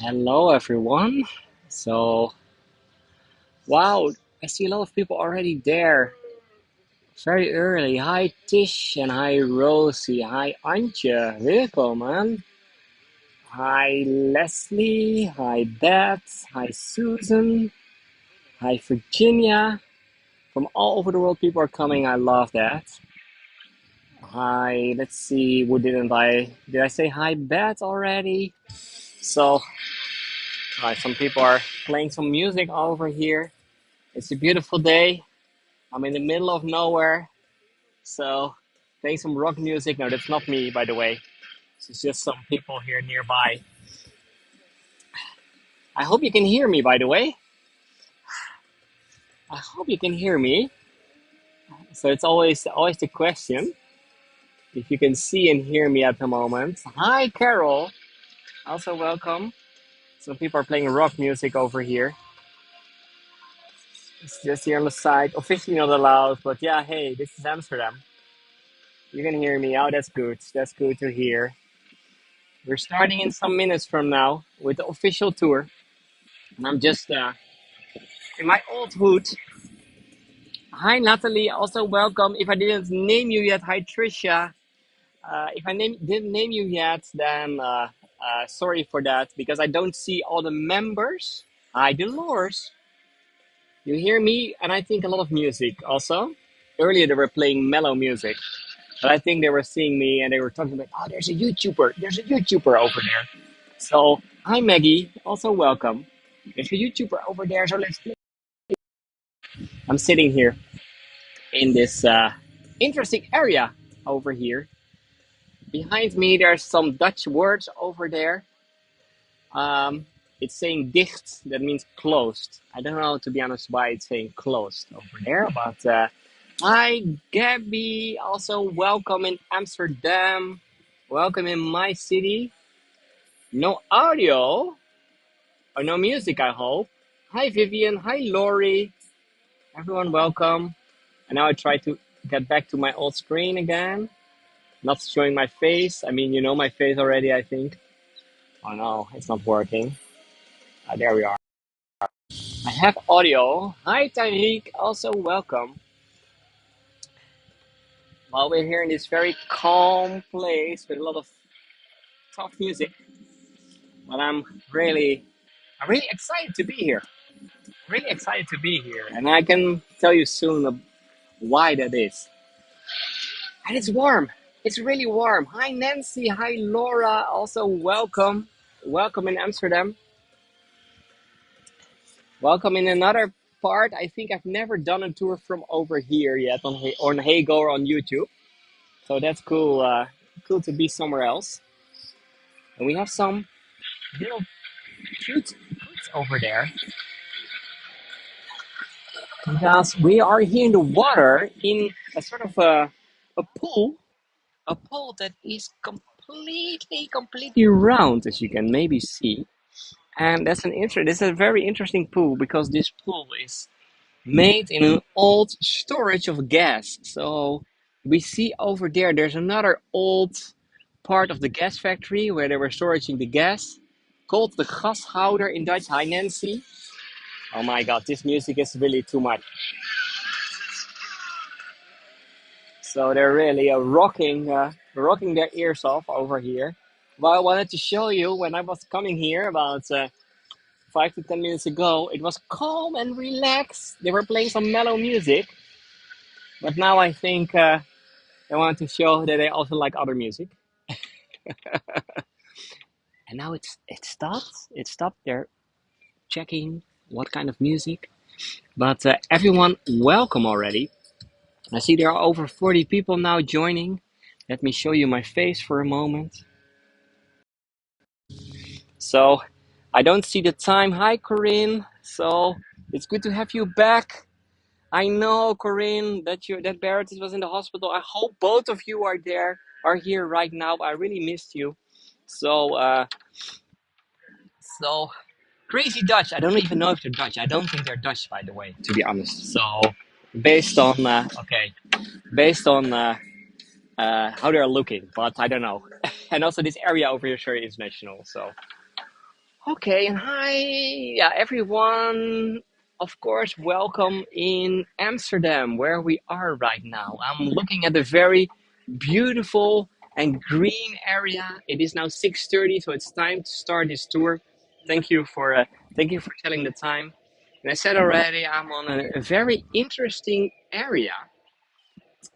Hello, everyone. So, wow, I see a lot of people already there. Very early. Hi, Tish, and hi, Rosie. Hi, Antje. Welkom, man. Hi, Leslie. Hi, Beth. Hi, Susan. Hi, Virginia. From all over the world, people are coming. I love that. Hi, let's see. Who didn't I? Did I say hi, Beth already? So, some people are playing some music over here. It's a beautiful day. I'm in the middle of nowhere, so playing some rock music. No, that's not me, by the way. It's just some people here nearby. I hope you can hear me, by the way. I hope you can hear me. So it's always the question if you can see and hear me at the moment. Hi, Carol. Also welcome. Some people are playing rock music over here. It's just here on the side. Officially not allowed, but yeah, hey, this is Amsterdam. You can hear me. Oh, that's good. That's good to hear. We're starting in some minutes from now with the official tour. And I'm just in my old hood. Hi, Natalie. Also, welcome. If I didn't name you yet, hi, Trisha. If didn't name you yet, then sorry for that because I don't see all the members. Hi, Dolores. You hear me? And I think a lot of music also. Earlier, they were playing mellow music. But I think they were seeing me and they were talking about, oh, there's a YouTuber. There's a YouTuber over there. So, hi, Maggie. Also, welcome. There's a YouTuber over there. So, let's play. I'm sitting here in this interesting area over here. Behind me, there's some Dutch words over there. It's saying dicht, that means closed. I don't know, to be honest, why it's saying closed over there, but hi, Gabby. Also, welcome in Amsterdam. Welcome in my city. No audio or no music, I hope. Hi, Vivian. Hi, Lori. Everyone, welcome. And now I try to get back to my old screen again. Not showing my face. I mean, you know my face already, I think. Oh no, it's not working. There we are. I have audio. Hi, Tariq. Also, welcome. While we're here in this very calm place with a lot of soft music, but I'm really excited to be here. Really excited to be here, and I can tell you soon why that is. And it's warm. It's really warm. Hi, Nancy. Hi, Laura. Also, welcome. Welcome in Amsterdam. Welcome in another part. I think I've never done a tour from over here yet on Hago or on YouTube. So that's cool. Cool to be somewhere else. And we have some little cute goods over there because we are here in the water in a sort of a pool that is completely round, as you can maybe see. And this is a very interesting pool because this pool is made in an old storage of gas. So we see over there, there's another old part of the gas factory where they were storing the gas, called the gashouder in Dutch. Hi, Nancy. Oh my God, this music is really too much. So they're really rocking their ears off over here. Well, I wanted to show you when I was coming here about 5 to 10 minutes ago. It was calm and relaxed. They were playing some mellow music, but now I think I want to show that I also like other music. And now it stopped. It stopped. They're checking what kind of music. But everyone, welcome already. I see there are over 40 people now joining. Let me show you my face for a moment. So I don't see the time. Hi, Corinne. So it's good to have you back. I know, Corinne, that Barrett was in the hospital. I hope both of you are here right now. I really missed you. So so crazy Dutch. I don't even know if they're Dutch. I don't think they're Dutch, by the way, to be honest. So based on based on how they're looking, but I don't know. And also, this area over here is very international. So Okay, and hi, yeah, everyone. Of course, welcome in Amsterdam, where we are right now. I'm looking at a very beautiful and green area. It is now 6:30, so it's time to start this tour. Thank you for thank you for telling the time. And I said already, I'm on a very interesting area.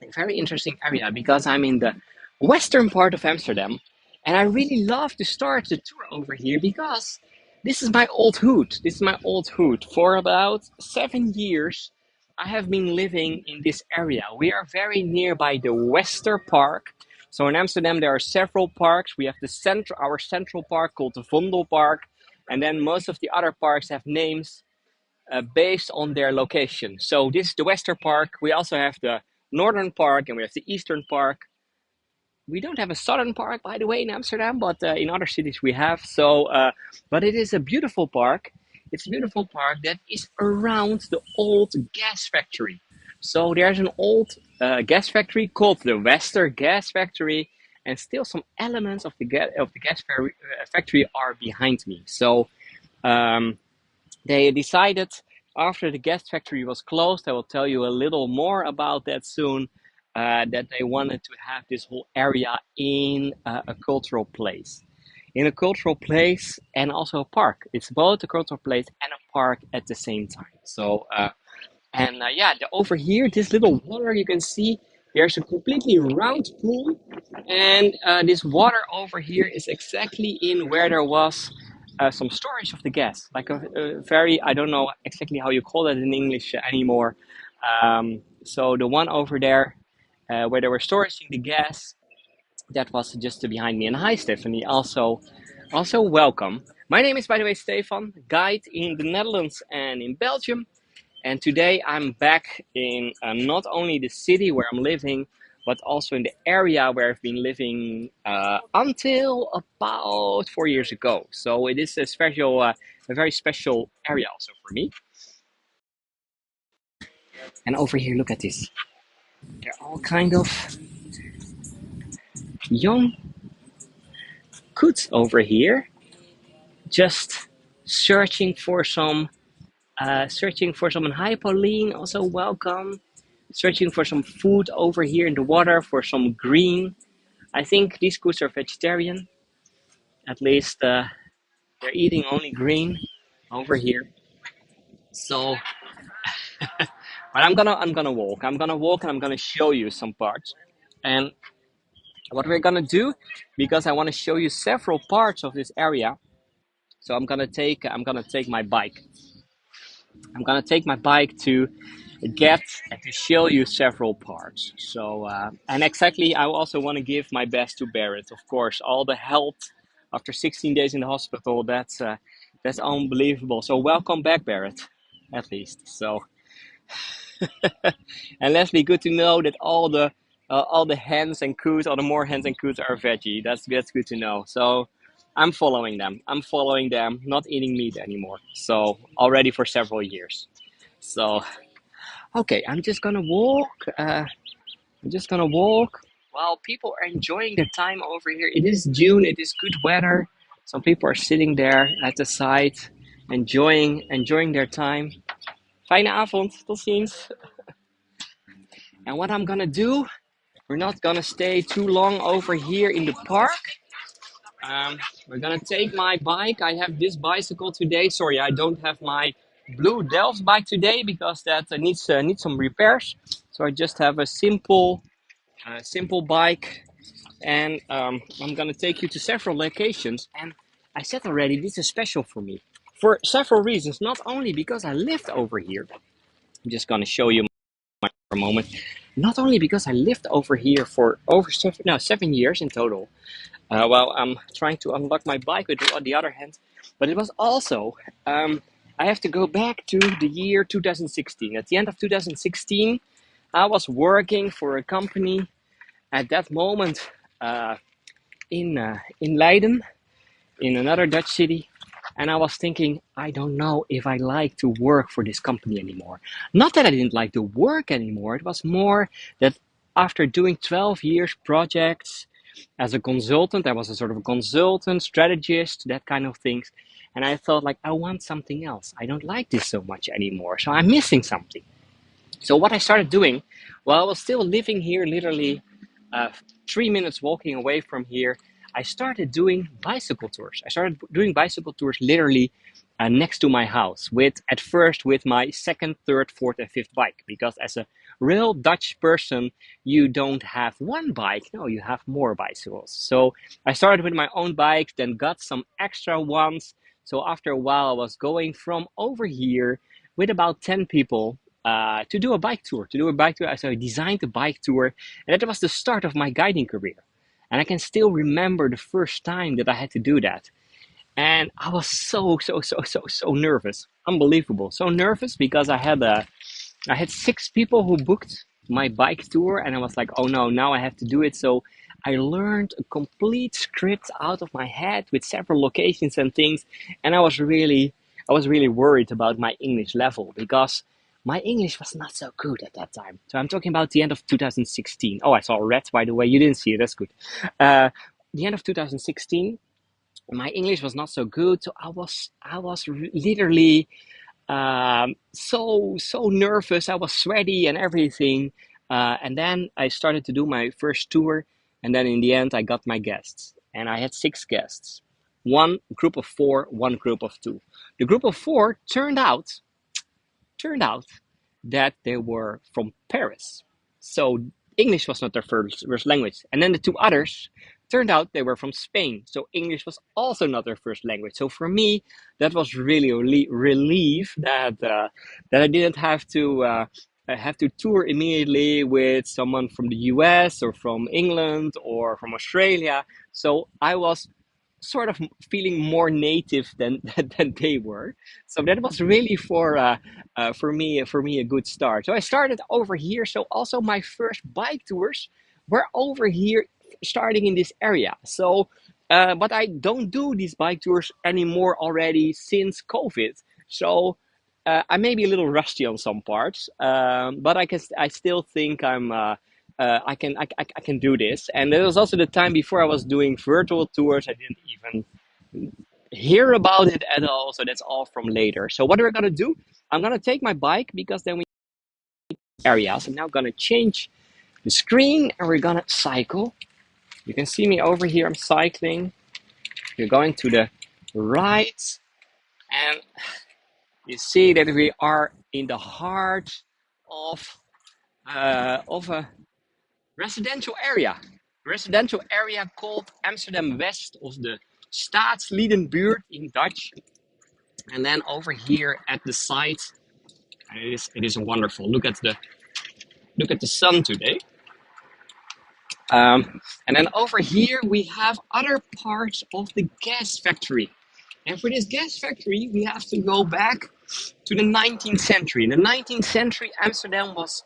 A very interesting area because I'm in the western part of Amsterdam, and I really love to start the tour over here because this is my old hood. This is my old hood. For about 7 years, I have been living in this area. We are very nearby the Wester Park. So in Amsterdam, there are several parks. We have our central park called the Vondel Park, and then most of the other parks have names based on their location. So this is the Western Park. We also have the Northern Park and we have the Eastern Park. We don't have a Southern Park, by the way, in Amsterdam, but in other cities we have. But it is a beautiful park. It's a beautiful park that is around the old gas factory. So there's an old gas factory called the Wester Gas Factory, and still some elements of the factory are behind me. So um, they decided after the gas factory was closed, I will tell you a little more about that soon, that they wanted to have this whole area in a cultural place. In a cultural place and also a park. It's both a cultural place and a park at the same time. Over here, this little water you can see, there's a completely round pool, and this water over here is exactly in where there was some storage of the gas, like a very, I don't know exactly how you call it in English anymore. So the one over there where they were storing the gas, that was just behind me. And hi, Stephanie. Also welcome. My name is, by the way, Stefan, guide in the Netherlands and in Belgium. And today I'm back in not only the city where I'm living, but also in the area where I've been living until about 4 years ago. So it is a very special area also for me. And over here, look at this. They're all kind of young coots over here, just searching for some, and hi, Pauline, also welcome. Searching for some food over here in the water for some green. I think these coots are vegetarian. At least they're eating only green over here. So, but I'm gonna walk. I'm gonna walk and I'm gonna show you some parts. And what we're gonna do, because I want to show you several parts of this area. So I'm gonna take my bike. I'm gonna take my bike to get and to show you several parts. And exactly, I also want to give my best to Barrett. Of course, all the help after 16 days in the hospital. That's unbelievable. So welcome back, Barrett. At least. So, and Leslie, good to know that all the hens and coots, all the more hens and coots are veggie. That's good to know. So. I'm following them. I'm following them, not eating meat anymore. So already for several years. So okay, I'm just gonna walk. I'm just gonna walk while people are enjoying their time over here. It is June. It is good weather. Some people are sitting there at the side, enjoying their time. Fijne avond. Tot ziens. And what I'm gonna do? We're not gonna stay too long over here in the park. We're gonna take my bike. I have this bicycle today. Sorry, I don't have my blue Delft bike today because that needs some repairs. So I just have a simple bike, and I'm gonna take you to several locations. And I said already, this is special for me for several reasons. Not only because I lived over here. I'm just gonna show you for a moment. Not only because I lived over here for over 7 years in total. While I'm trying to unlock my bike with the other hand, but it was also I have to go back to the year 2016. At the end of 2016, I was working for a company at that moment uh, in Leiden, in another Dutch city, and I was thinking, I don't know if I like to work for this company anymore. Not that I didn't like to work anymore. It was more that after doing 12 years projects as a consultant, I was a sort of consultant, strategist, that kind of things. and I thought like I want something else. I don't like this so much anymore, so I'm missing something. So what I started doing, while I was still living here, literally 3 minutes walking away from here, I started doing bicycle tours. I started doing bicycle tours literally next to my house, with at first with my second, third, fourth, and fifth bike. Because as a real Dutch person, you don't have one bike. No, you have more bicycles. So I started with my own bike, then got some extra ones. So after a while, I was going from over here with about 10 people to do a bike tour. To do a bike tour, so I designed a bike tour, and that was the start of my guiding career. And I can still remember the first time that I had to do that. And I was so nervous. Unbelievable. So nervous because I had 6 people who booked my bike tour, and I was like, oh no, now I have to do it. So I learned a complete script out of my head with several locations and things, and I was really worried about my English level because my English was not so good at that time. So I'm talking about the end of 2016. Oh, I saw red, by the way. You didn't see it. That's good. Uh, the end of 2016, my English was not so good, so I was literally so nervous. I was sweaty and everything. And then I started to do my first tour, and then in the end, I got my guests, and I had 6 guests. One group of 4, one group of 2. The group of 4 turned out that they were from Paris. So English was not their first language. And then the 2 others turned out they were from Spain. So English was also not their first language. So for me, that was really relief that I didn't have to tour immediately with someone from the US or from England or from Australia. So I was sort of feeling more native than than they were. So that was really for me a good start. So I started over here. So also my first bike tours were over here, starting in this area. So, but I don't do these bike tours anymore already since COVID. So. I may be a little rusty on some parts, but I still think I can do this. And there was also the time before I was doing virtual tours. I didn't even hear about it at all. So that's all from later. So what are we gonna do? I'm gonna take my bike because then we areas. I'm now gonna change the screen and we're gonna cycle. You can see me over here. I'm cycling. We're going to the right, and you see that we are in the heart of a residential area called Amsterdam West, of the Staatsliedenbuurt in Dutch. And then over here at the side, it is wonderful. Look at the sun today. And then over here we have other parts of the gas factory. And for this gas factory, we have to go back to the 19th century. In the 19th century, Amsterdam was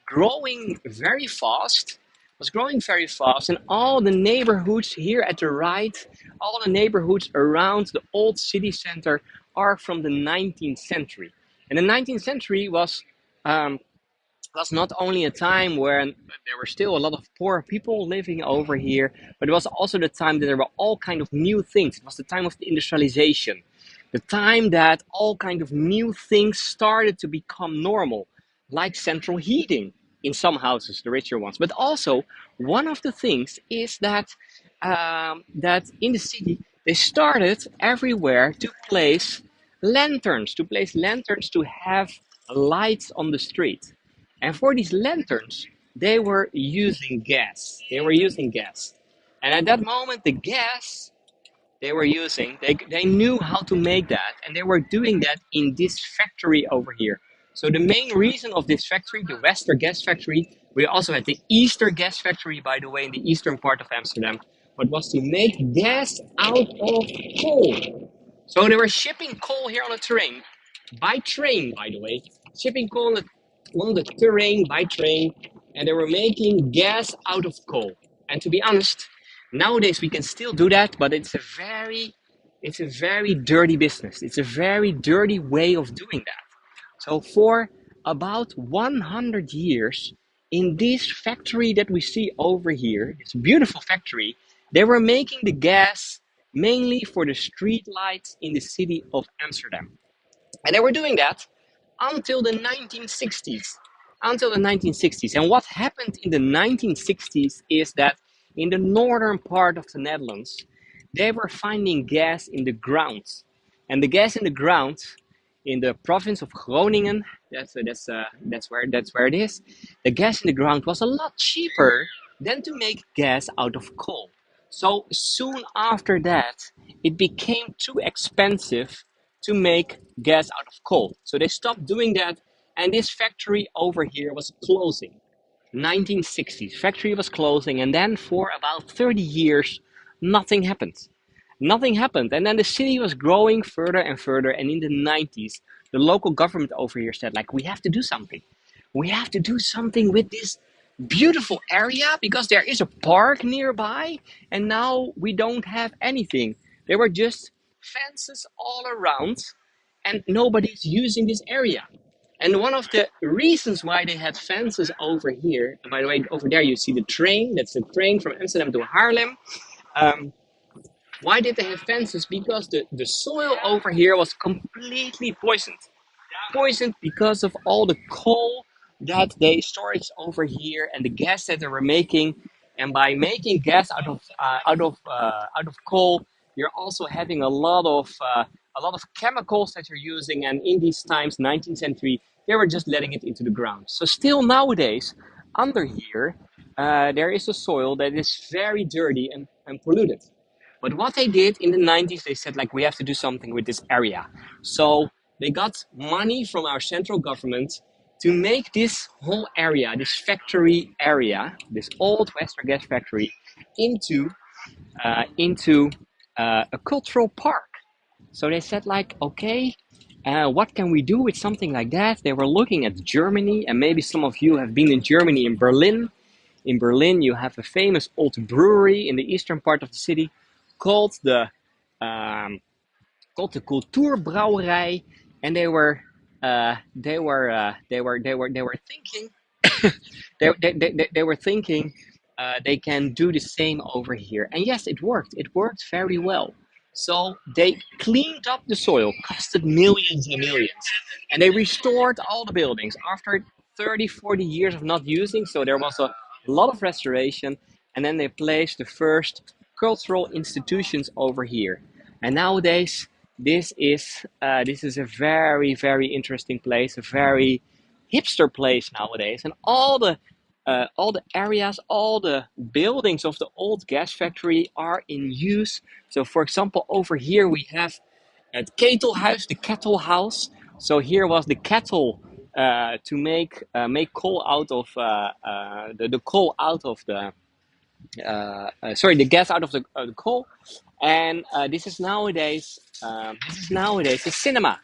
growing very fast. Was growing very fast, and all the neighborhoods here at the right, all the neighborhoods around the old city center are from the 19th century. And the 19th century was not only a time where there were still a lot of poor people living over here, but it was also the time that there were all kind of new things. It was the time of the industrialization, the time that all kind of new things started to become normal, like central heating in some houses, the richer ones. But also, one of the things is that in the city they started everywhere to place lanterns to have lights on the street. And for these lanterns, they were using gas. They were using gas. And at that moment, the gas they were using, they knew how to make that. And they were doing that in this factory over here. So the main reason of this factory, the Wester gas factory, we also had the Easter gas factory, by the way, in the eastern part of Amsterdam, but was to make gas out of coal. So they were shipping coal here on the terrain, by train, by the way, shipping coal on the terrain by train, and they were making gas out of coal. And to be honest, nowadays we can still do that, but it's a very dirty business. It's a very dirty way of doing that. So for about 100 years, in this factory that we see over here, this beautiful factory, they were making the gas mainly for the street lights in the city of Amsterdam. And they were doing that until the 1960s. Until the 1960s. And what happened in the 1960s is that in the northern part of the Netherlands, they were finding gas in the ground. And the gas in the ground in the province of Groningen, that's where it is. The gas in the ground was a lot cheaper than to make gas out of coal. So soon after that, it became too expensive to make gas out of coal. So they stopped doing that, and this factory over here was closing. 1960s, factory was closing, and then for about 30 years, nothing happened. Nothing happened, and then the city was growing further and further. And in the 90s, the local government over here said, like, we have to do something. We have to do something with this beautiful area because there is a park nearby, and now we don't have anything. There were just fences all around, and nobody's using this area. And one of the reasons why they had fences over here, and by the way, over there you see the train, that's the train from Amsterdam to Haarlem. Um, why did they have fences? Because the soil over here was completely poisoned. Poisoned because of all the coal that they stored over here and the gas that they were making. And by making gas out of coal, you're also having a lot of chemicals that you're using. And in these times, 19th century, they were just letting it into the ground. So still nowadays, under here, there is a soil that is very dirty and polluted. But what they did in the 90s, they said, like, we have to do something with this area. So they got money from our central government to make this whole area, this factory area, this old Western gas factory, into a cultural park. So they said, like, okay, what can we do with something like that? They were looking at Germany, and maybe some of you have been in Germany, in Berlin. In Berlin, you have a famous old brewery in the eastern part of the city called um, the Kultuurbrouwerij, and they were thinking they were thinking they can do the same over here. And yes, it worked. It worked very well. So they cleaned up the soil, costed millions and millions, and they restored all the buildings after 30, 40 years of not using. So there was a lot of restoration, and then they placed the first cultural institutions over here. And nowadays, this is a very, very interesting place, a very hipster place nowadays, and all the areas, all the buildings of the old gas factory are in use. So, for example, over here we have at Ketelhuis, the kettle house. So here was the kettle to make coal out of the coal out of the gas out of the coal. And this is nowadays a cinema,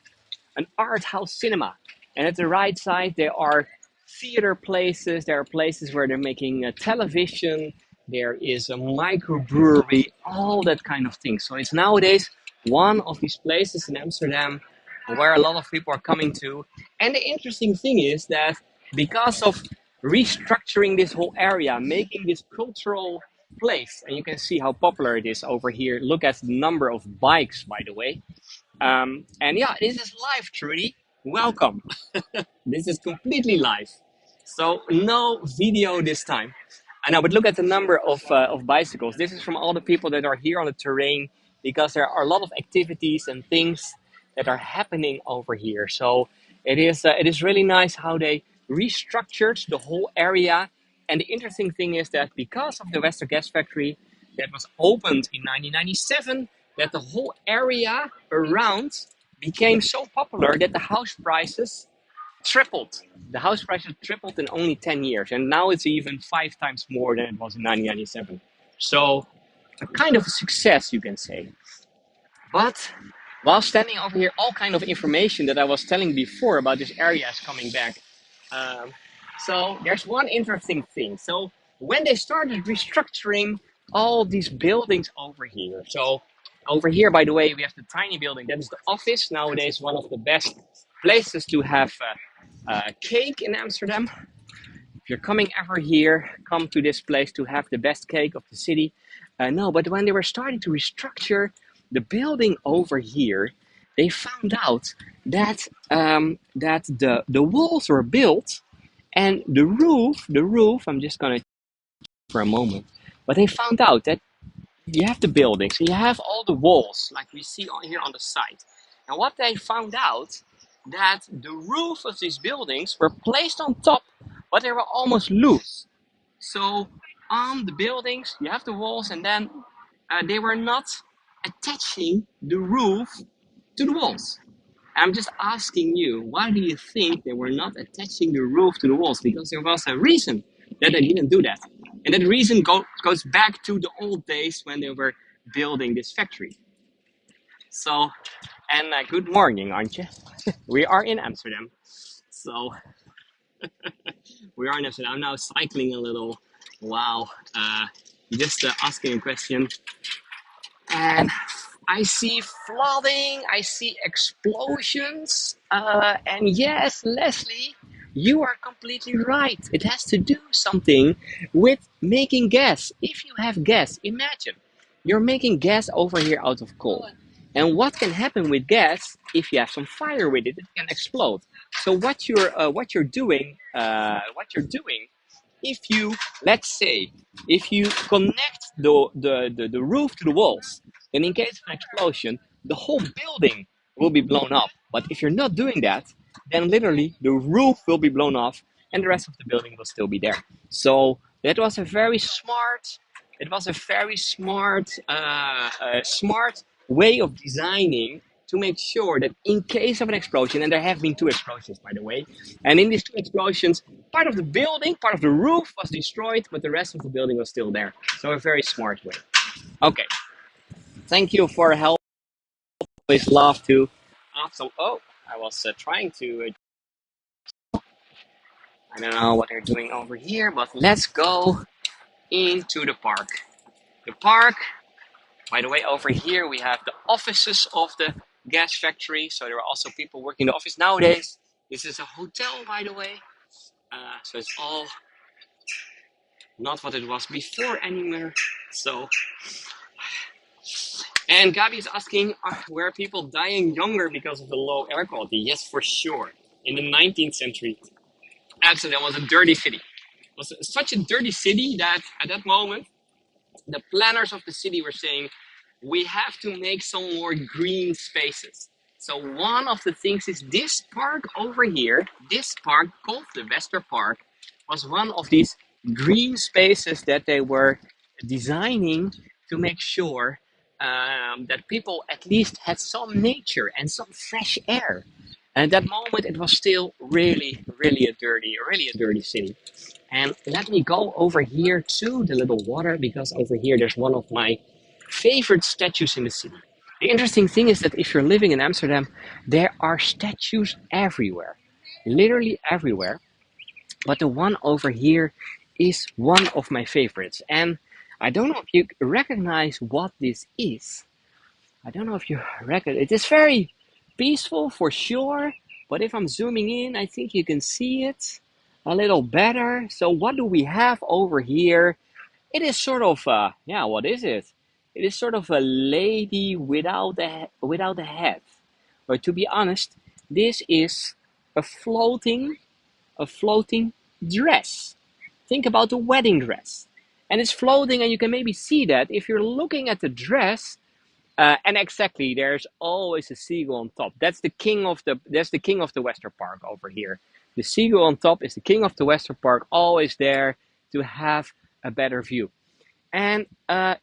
an art house cinema. And at the right side, there are theater places. There are places where they're making a television. There is a microbrewery, all that kind of thing. So it's nowadays one of these places in Amsterdam where a lot of people are coming to. And the interesting thing is that because of restructuring this whole area, making this cultural place, and you can see how popular it is over here. Look at the number of bikes, by the way. And yeah, this is live, Trudy. Welcome. This is completely live. So no video this time. I know, but look at the number of bicycles. This is from all the people that are here on the terrain because there are a lot of activities and things that are happening over here. So it is really nice how they restructured the whole area. And the interesting thing is that because of the Western Gas Factory that was opened in 1997, that the whole area around became so popular that the house prices tripled. The house prices tripled in only 10 years, and now it's even 5 times more than it was in 1997. So, a kind of a success, you can say. But while standing over here, all kind of information that I was telling before about this area is coming back. Um, so there's one interesting thing. So when they started restructuring all these buildings over here, so over here, by the way, we have the tiny building. That is the office. Nowadays, one of the best places to have cake in Amsterdam. If you're coming ever here, come to this place to have the best cake of the city. No, but when they were starting to restructure the building over here, they found out that the walls were built and the roof. I'm just gonna for a moment, but they found out that you have the building, so you have all the walls like we see on here on the side. And what they found out that the roof of these buildings were placed on top, but they were almost loose. So on the buildings, you have the walls, and then they were not attaching the roof to the walls. I'm just asking you, why do you think they were not attaching the roof to the walls? Because there was a reason that they didn't do that. And that reason goes back to the old days when they were building this factory. So, and good morning, aren't you? We are in Amsterdam. So, we are in Amsterdam. I'm now cycling a little. Wow. Just asking a question. And I see flooding, I see explosions, and yes, Leslie, you are completely right. It has to do something with making gas. If you have gas, imagine you're making gas over here out of coal. And what can happen with gas if you have some fire with it? It can explode. So what you're doing if you, let's say, if you connect the roof to the walls, then in case of an explosion, the whole building will be blown up. But if you're not doing that, then literally the roof will be blown off and the rest of the building will still be there. So that was a very smart, it was a very smart way of designing to make sure that in case of an explosion, and there have been two explosions, by the way, and in these two explosions, part of the building, part of the roof was destroyed, but the rest of the building was still there. So a very smart way. Okay, thank you for help. Always love to. Also, oh, I was trying to. I don't know what they're doing over here, but let's go into the park. The park. By the way, over here we have the offices of the gas factory. So there are also people working in the office nowadays. This is a hotel, by the way. So it's all not what it was before anymore. So, and Gabi is asking, were people dying younger because of the low air quality? Yes, for sure. In the 19th century, Amsterdam was a dirty city. It was such a dirty city that at that moment, the planners of the city were saying, we have to make some more green spaces. So one of the things is this park over here, this park called the Wester Park, was one of these green spaces that they were designing to make sure that people at least had some nature and some fresh air. And at that moment, it was still really, really a dirty city. And let me go over here to the little water because over here there's one of my favorite statues in the city. The interesting thing is that if you're living in Amsterdam, there are statues everywhere, literally everywhere. But the one over here is one of my favorites. And I don't know if you recognize what this is. I don't know if you reckon it is very peaceful for sure, but if I'm zooming in, I think you can see it a little better. So what do we have over here? It is sort of yeah, what is it? It is sort of a lady without a head. But to be honest, this is a floating dress. Think about the wedding dress. And it's floating and you can maybe see that if you're looking at the dress, and exactly, there's always a seagull on top. That's the king of the Wester Park over here. The seagull on top is the king of the Wester Park, always there to have a better view. And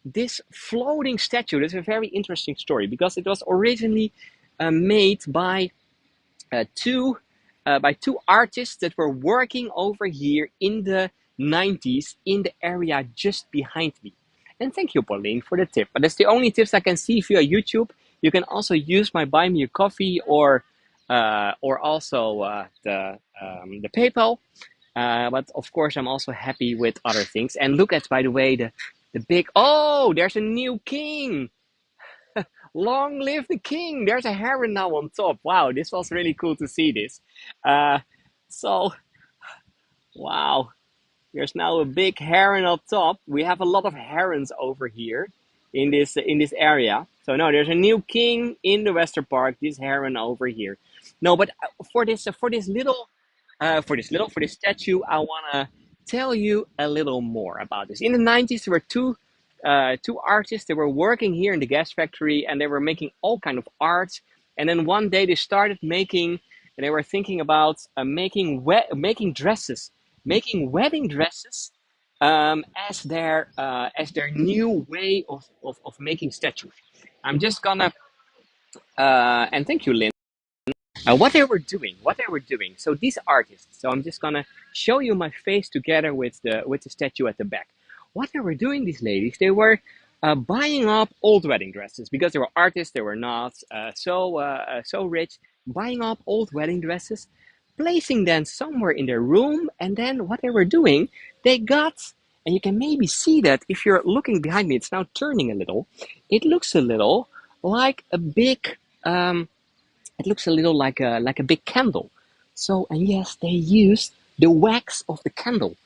this floating statue is a very interesting story because it was originally made by two artists that were working over here in the 90s in the area just behind me. And thank you, Pauline, for the tip. But that's the only tips I can see via YouTube. You can also use my Buy Me a Coffee or also the PayPal. But of course, I'm also happy with other things. And look at, by the way, the big. Oh, there's a new king. Long live the king! There's a heron now on top. Wow, this was really cool to see this. So, wow. There's now a big heron up top. We have a lot of herons over here in this area. So no, there's a new king in the Western Park. This heron over here. No, but for this statue, I wanna tell you a little more about this. In the 90s, there were two artists that were working here in the gas factory, and they were making all kind of art. And then one day they started making, and they were thinking about making dresses, making wedding dresses, as their new way of making statues. I'm just gonna and thank you, Lynn. What they were doing. So these artists. So I'm just gonna show you my face together with the statue at the back. What they were doing, these ladies, they were buying up old wedding dresses because they were artists. They were not so rich. Buying up old wedding dresses, placing them somewhere in their room, and then what they were doing, they got. And you can maybe see that if you're looking behind me, it's now turning a little. It looks a little like a big. It looks a little like a big candle. So, and yes, they used the wax of the candle.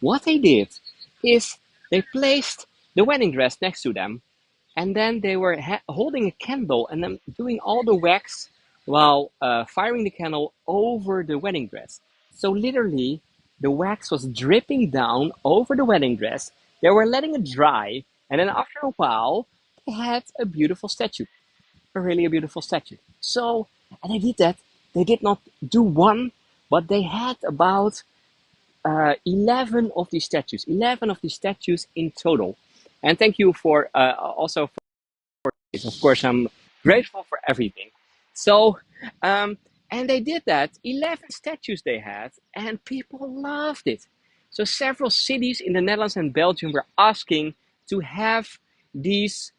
What they did is they placed the wedding dress next to them, and then they were holding a candle and then doing all the wax while firing the candle over the wedding dress. So literally, the wax was dripping down over the wedding dress. They were letting it dry, and then after a while, they had a beautiful statue, a beautiful statue. So, and they did that. They did not do one, but they had about 11 of these statues, 11 of these statues in total. And thank you for also for it. Of course, I'm grateful for everything. So, and they did that. 11 statues they had, and people loved it. So several cities in the Netherlands and Belgium were asking to have these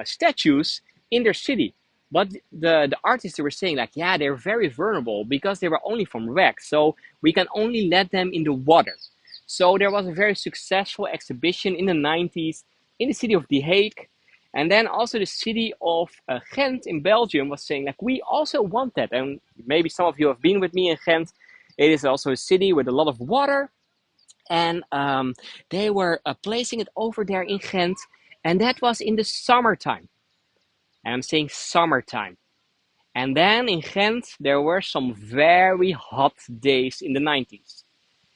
statues in their city. But the artists were saying like, yeah, they're very vulnerable because they were only from wax, so we can only let them in the water. So there was a very successful exhibition in the 90s in the city of The Hague. And then also the city of Ghent in Belgium was saying like, we also want that. And maybe some of you have been with me in Ghent. It is also a city with a lot of water. And they were placing it over there in Ghent. And that was in the summertime. And I'm saying summertime. And then in Ghent, there were some very hot days in the 90s.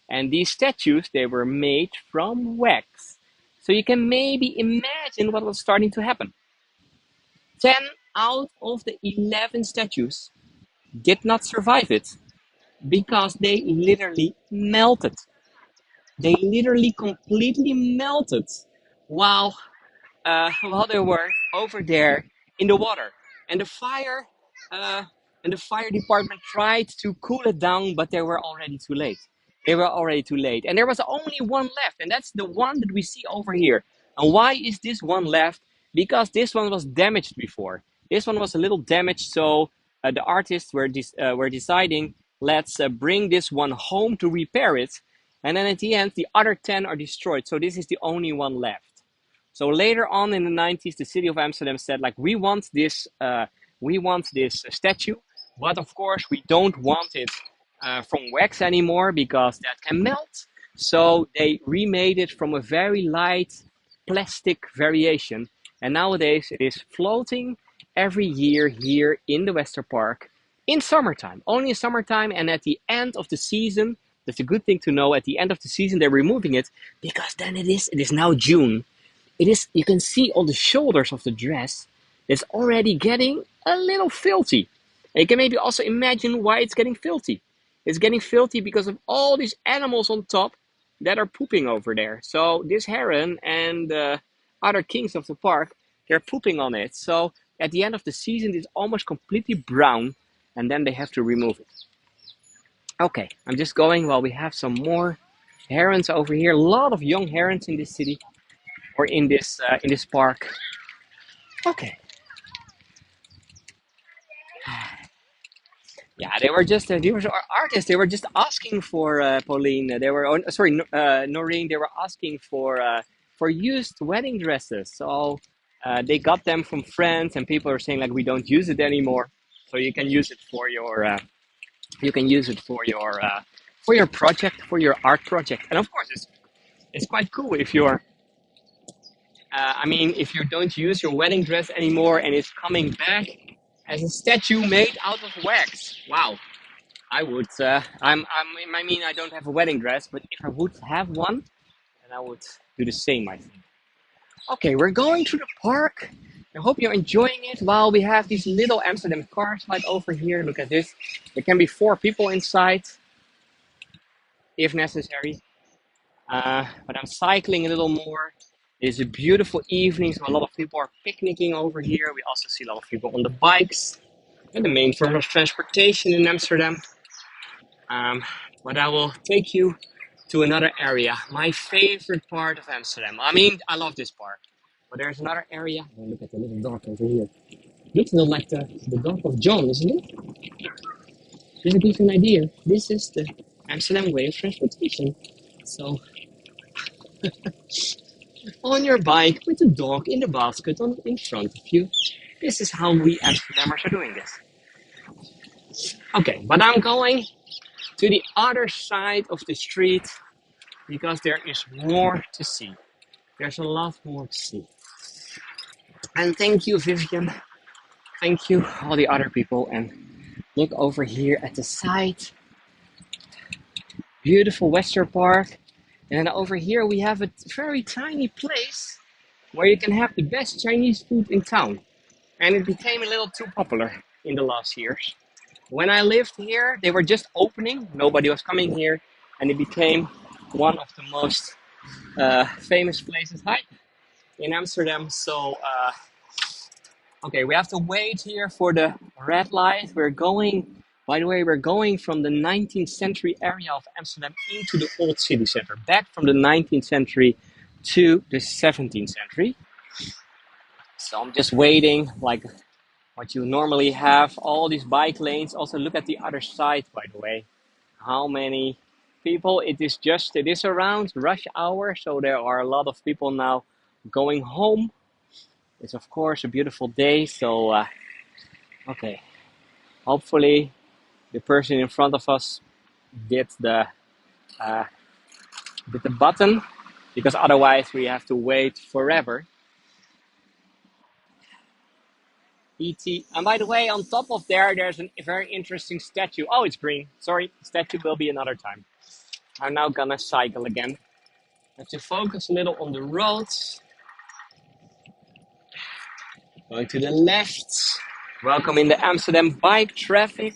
And these statues, they were made from wax. So you can maybe imagine what was starting to happen. 10 out of the 11 statues did not survive it because they literally melted. They literally completely melted while while they were over there in the water. And uh, the fire department tried to cool it down, but they were already too late. They were already too late, and there was only one left, and that's the one that we see over here. And why is this one left? Because this one was damaged before. This one was a little damaged, so the artists were deciding, let's bring this one home to repair it, and then at the end, the other 10 are destroyed. So this is the only one left. So later on in the 90s, the city of Amsterdam said, like, we want this statue, but of course we don't want it from wax anymore because that can melt. So they remade it from a very light plastic variation, and nowadays it is floating every year here in the Western Park in summertime, only in summertime, and at the end of the season. That's a good thing to know. At the end of the season, they're removing it because then it is now June. It is, you can see on the shoulders of the dress, it's already getting a little filthy. And you can maybe also imagine why it's getting filthy. It's getting filthy because of all these animals on top that are pooping over there. So this heron and other kings of the park, they're pooping on it. So at the end of the season, it's almost completely brown, and then they have to remove it. Okay, I'm just going while we have some more herons over here. A lot of young herons in this city or in this park. Okay. Yeah, they were just they were artists. They were just asking for Pauline. They were sorry, Noreen. They were asking for used wedding dresses. So they got them from friends, and people are saying like, we don't use it anymore. So you can use it for your for your project, for your art project. And of course, it's quite cool if you're, I mean, if you don't use your wedding dress anymore and it's coming back as a statue made out of wax. Wow. I would, I mean, I don't have a wedding dress, but if I would have one, then I would do the same, I think. Okay, we're going through the park. I hope you're enjoying it while we have these little Amsterdam cars right over here. Look at this. There can be 4 people inside if necessary. But I'm cycling a little more. It's a beautiful evening, so a lot of people are picnicking over here. We also see a lot of people on the bikes and the main form of transportation in Amsterdam. Um, but I will take you to another area, my favorite part of Amsterdam. I mean, I love this park, but there's another area. Oh, look at the little dog over here. Looks a little like the dog of John, isn't it? Just to give you an idea, this is the Amsterdam way of transportation. So, on your bike with the dog in the basket in front of you, this is how we Amsterdammers are doing this. Okay, but I'm going to the other side of the street because there is more to see. There's a lot more to see. And thank you, Vivian. Thank you, all the other people. And look over here at the side. Beautiful Wester Park. And then over here we have a very tiny place where you can have the best Chinese food in town. And it became a little too popular in the last years. When I lived here, they were just opening. Nobody was coming here. And it became one of the most famous places in Amsterdam. So, okay, we have to wait here for the red light. By the way, we're going from the 19th century area of Amsterdam into the old city center, back from the 19th century to the 17th century. So I'm just waiting, like what you normally have, all these bike lanes. Also, look at the other side, by the way. How many people? It is around rush hour, so there are a lot of people now going home. It's of course a beautiful day, so okay. Hopefully, the person in front of us did uh, the button, because otherwise we have to wait forever. ET. And by the way, on top of there's a very interesting statue. Oh, it's green. Sorry, statue will be another time. I'm now gonna cycle again. I have to focus a little on the roads. Going to the left. Welcome in the Amsterdam bike traffic.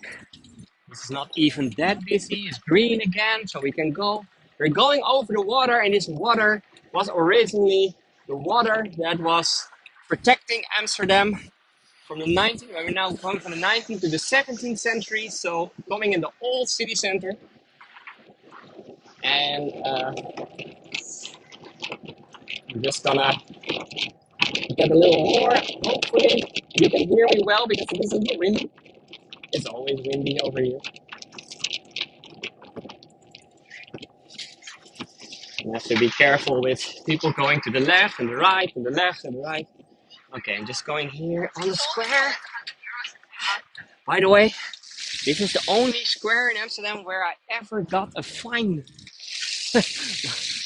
This is not even that busy. It's green again, so we can go. We're going over the water, and this water was originally the water that was protecting Amsterdam from the 19th. We're now going from the 19th to the 17th century, so coming in the old city center. And I'm just gonna get a little more. Hopefully, you can hear me well because it isn't windy. It's always windy over here. You have to be careful with people going to the left and the right and the left and the right. Okay, I'm just going here on the square. By the way, this is the only square in Amsterdam where I ever got a fine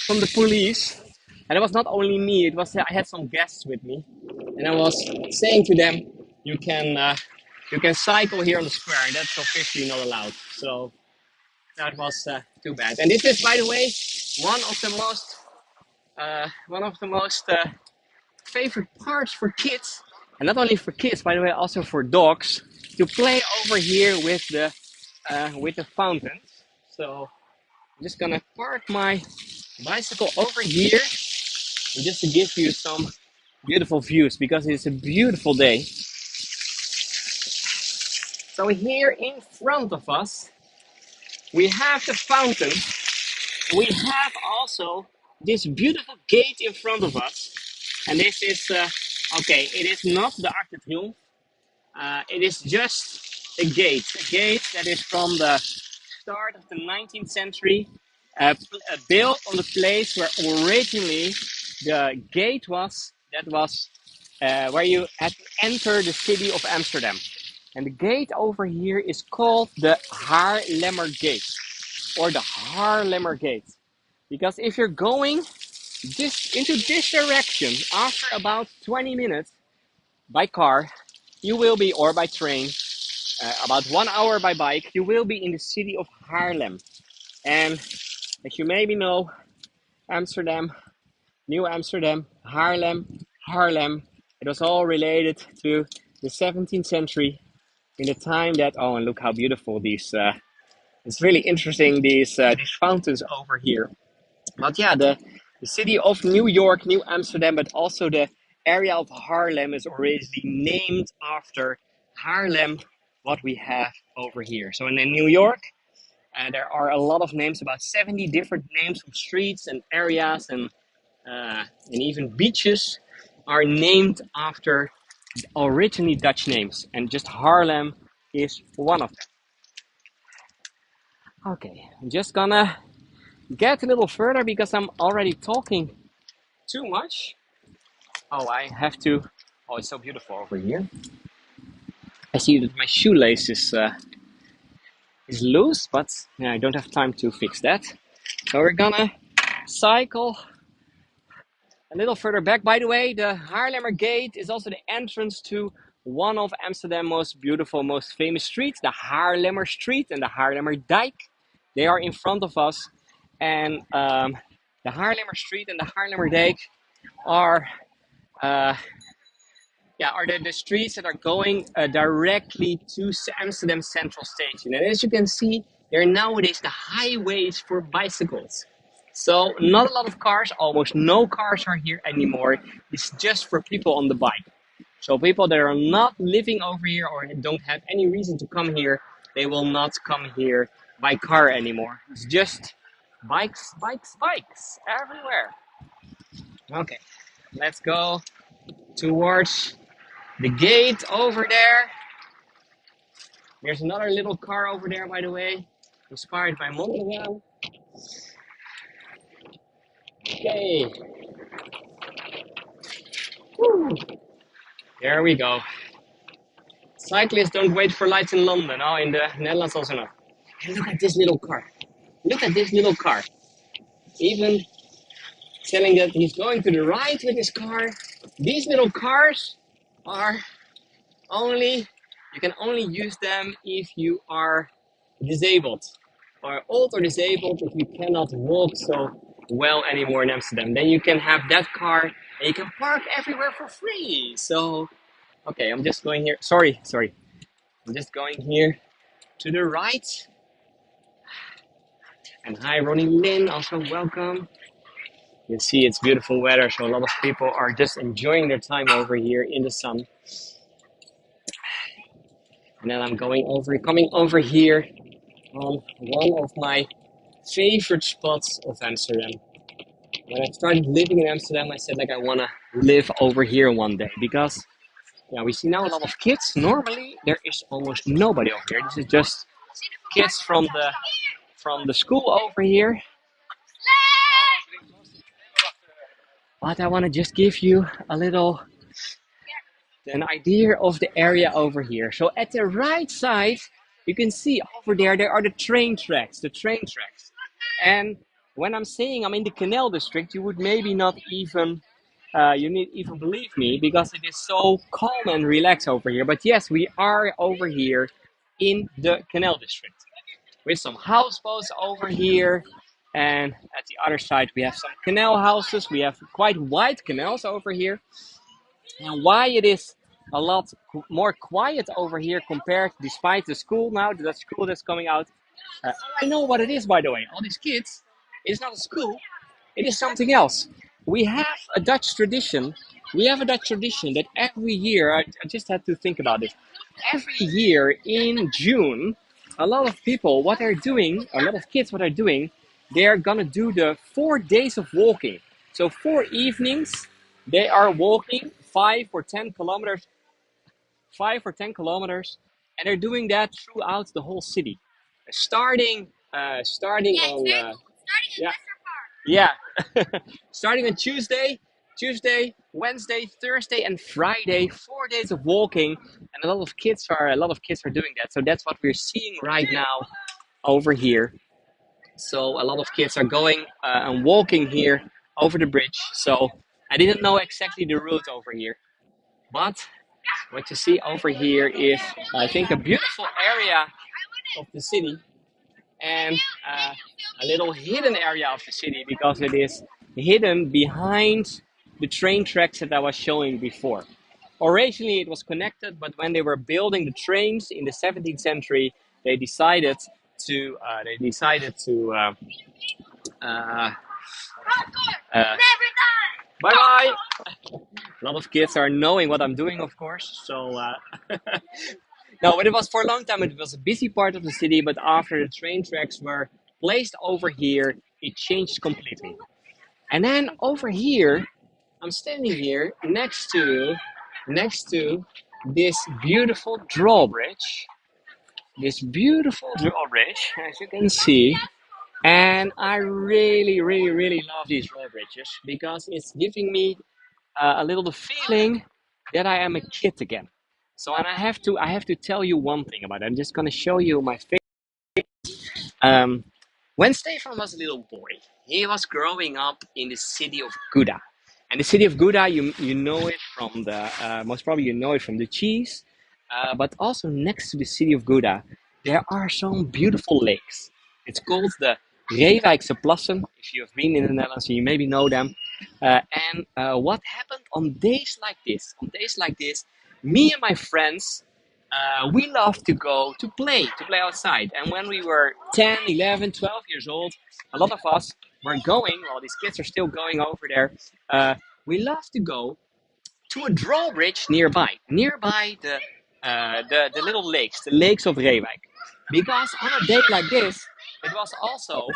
from the police. And it was not only me, I had some guests with me. And I was saying to them, you can cycle here on the square, and that's officially not allowed. So that was too bad. And this is, by the way, one of the most favorite parts for kids, and not only for kids, by the way, also for dogs, to play over here with the fountains. So I'm just gonna park my bicycle over here, just to give you some beautiful views because it's a beautiful day. So here in front of us, we have the fountain. We have also this beautiful gate in front of us. And this is, okay, it is not the Arc de Triomphe. It is just a gate that is from the start of the 19th century, built on the place where originally the gate was, that was where you had to enter the city of Amsterdam. And the gate over here is called the Haarlemmer Gate. or the Haarlemmer Gate. Because if you're going just into this direction after about 20 minutes by car, you will be, or by train, about 1 hour by bike, you will be in the city of Haarlem. And as you maybe know, Amsterdam, New Amsterdam, Haarlem, it was all related to the 17th century in the time that, oh, and look how beautiful these, it's really interesting, these fountains over here. But yeah, the city of New York, New Amsterdam, but also the area of Haarlem is originally named after Haarlem, what we have over here. So in New York, there are a lot of names, about 70 different names of streets and areas and even beaches are named after originally Dutch names. And just Haarlem is one of them. Okay, I'm just gonna get a little further because I'm already talking too much. Oh, I have to. Oh, it's so beautiful over here. I see that my shoelace is loose, but yeah, I don't have time to fix that. So we're gonna cycle a little further back. By the way, the Haarlemmer Gate is also the entrance to one of Amsterdam's most beautiful, most famous streets, the Haarlemmer Street and the Haarlemmer Dijk. They are in front of us, and the Haarlemmer Street and the Haarlemmer Dijk are uh, yeah, are the streets that are going directly to Amsterdam Central Station. And as you can see, they're nowadays the highways for bicycles. So not a lot of cars, almost no cars are here anymore. It's just for people on the bike. So people that are not living over here or don't have any reason to come here, they will not come here by car anymore. It's just bikes, bikes, bikes everywhere. Okay, let's go towards the gate over there. There's another little car over there, by the way, inspired by Mondial. Okay. Woo. There we go. Cyclists don't wait for lights in London. Oh, in the Netherlands also not. And look at this little car. Look at this little car. Even telling that he's going to the right with his car. These little cars are only, you can only use them if you are disabled or old or disabled, if you cannot walk so well anymore in Amsterdam. Then you can have that car and you can park everywhere for free. So, okay, I'm just going here. Sorry. I'm just going here to the right. And hi, Ronnie Lynn, also welcome. You can see it's beautiful weather, so a lot of people are just enjoying their time over here in the sun. And then I'm coming over here on one of my favorite spots of Amsterdam. When I started living in Amsterdam, I said like I wanna live over here one day because yeah, we see now a lot of kids. Normally there is almost nobody over here. This is just kids from the school over here. But I wanna just give you a little an idea of the area over here. So at the right side, you can see over there are the train tracks, And when I'm saying I'm in the canal district, you would maybe not even, you need even believe me because it is so calm and relaxed over here. But yes, we are over here in the canal district with some houseboats over here. And at the other side, we have some canal houses. We have quite wide canals over here. And why it is a lot more quiet over here compared, despite the school now, the Dutch school that's coming out. I know what it is, by the way. All these kids, it's not a school, it is something else. We have a Dutch tradition. We have a Dutch tradition that every year, I just had to think about this. Every year in June, a lot of people, what they're doing, a lot of kids, what they're doing, they're gonna do the 4 days of walking. So 4 evenings, they are walking 5 or 10 kilometers, and they're doing that throughout the whole city. Starting on yeah, yeah, starting on Tuesday, Wednesday, Thursday, and Friday. 4 days of walking, and a lot of kids are doing that. So that's what we're seeing right now over here. So a lot of kids are going and walking here over the bridge. So I didn't know exactly the route over here, but what you see over here is, I think, a beautiful area of the city, and uh, a little hidden area of the city because it is hidden behind the train tracks that I was showing before. Originally, it was connected, but when they were building the trains in the 17th century, they decided to uh, uh, bye bye. A lot of kids are knowing what I'm doing, of course. So no, but it was for a long time. It was a busy part of the city, but after the train tracks were placed over here, it changed completely. And then over here, I'm standing here next to this beautiful drawbridge. This beautiful drawbridge, as you can see. And I really, really, really love these drawbridges because it's giving me a little the feeling that I am a kid again. So, and I have to tell you one thing about it. I'm just gonna show you my face. Um, when Stefan was a little boy, he was growing up in the city of Gouda. And the city of Gouda, you know it from the, most probably you know it from the cheese, but also next to the city of Gouda, there are some beautiful lakes. It's called the Reewijkse Plassen. If you have been in the Netherlands, you maybe know them. And what happened on days like this, me and my friends we love to go to play outside. And when we were 10, 11, 12 years old, a lot of us were going, well, these kids are still going over there. We love to go to a drawbridge nearby the little lakes, the lakes of Reewijk. Because on a day like this, it was also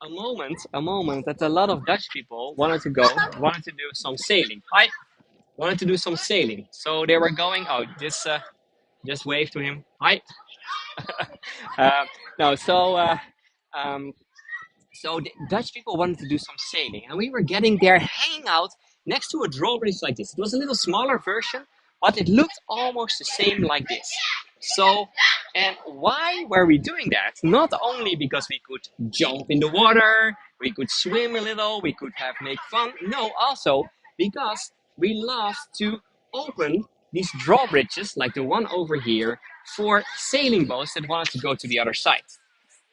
a moment that a lot of Dutch people wanted to do some sailing. I wanted to do some sailing. So they were going, oh, just wave to him. Hi. Uh, no, um, so the Dutch people wanted to do some sailing, and we were getting there, hanging out next to a drawbridge like this. It was a little smaller version, but it looked almost the same like this. So, and why were we doing that? Not only because we could jump in the water, we could swim a little, we could have make fun. No, also because we loved to open these drawbridges, like the one over here, for sailing boats that wanted to go to the other side.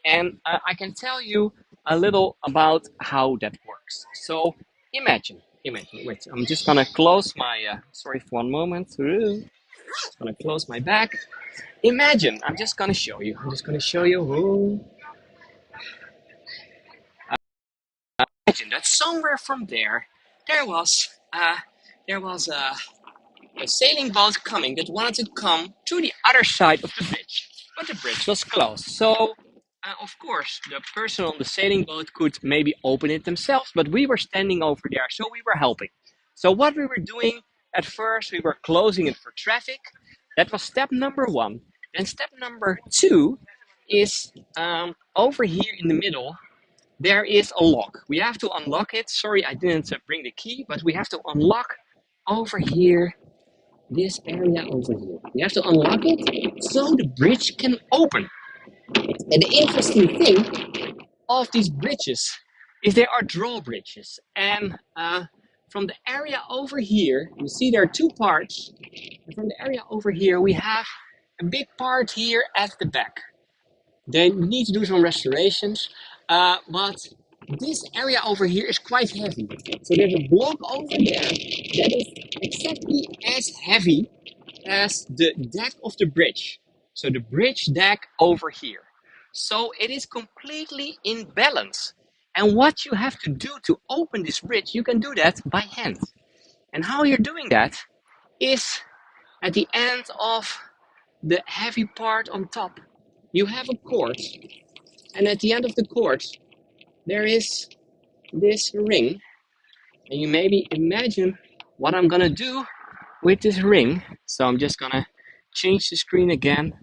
And I can tell you a little about how that works. So imagine. Wait, I'm just gonna close my. Sorry for one moment. Just gonna close my back. Imagine. I'm just gonna show you. I'm just gonna show you. Imagine that somewhere from there, there was uh, there was a sailing boat coming that wanted to come to the other side of the bridge, but the bridge was closed. So, of course, the person on the sailing boat could maybe open it themselves, but we were standing over there, so we were helping. So, what we were doing at first, we were closing it for traffic. That was step number one. Then, step number two is over here in the middle. There is a lock. We have to unlock it. Sorry, I didn't bring the key, but we have to unlock over here this area over here. You have to unlock it so the bridge can open. And the interesting thing of these bridges is they are drawbridges. And from the area over here, you see there are two parts. And from the area over here, we have a big part here at the back. They need to do some restorations, but this area over here is quite heavy. So there's a block over there that is exactly as heavy as the deck of the bridge. So the bridge deck over here. So it is completely in balance. And what you have to do to open this bridge, you can do that by hand. And how you're doing that is at the end of the heavy part on top. You have a cord, and at the end of the cord, there is this ring. And you maybe imagine what I'm gonna do with this ring. So I'm just gonna change the screen again.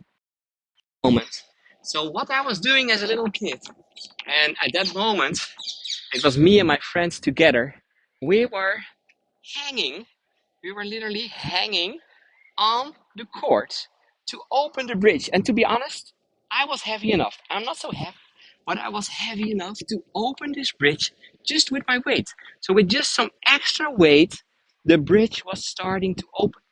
Moment. So what I was doing as a little kid, and at that moment, it was me and my friends together. We were hanging. We were literally hanging on the cord to open the bridge. And to be honest, I was heavy enough. I'm not so heavy. but I was heavy enough to open this bridge just with my weight. So with just some extra weight, the bridge was starting to open.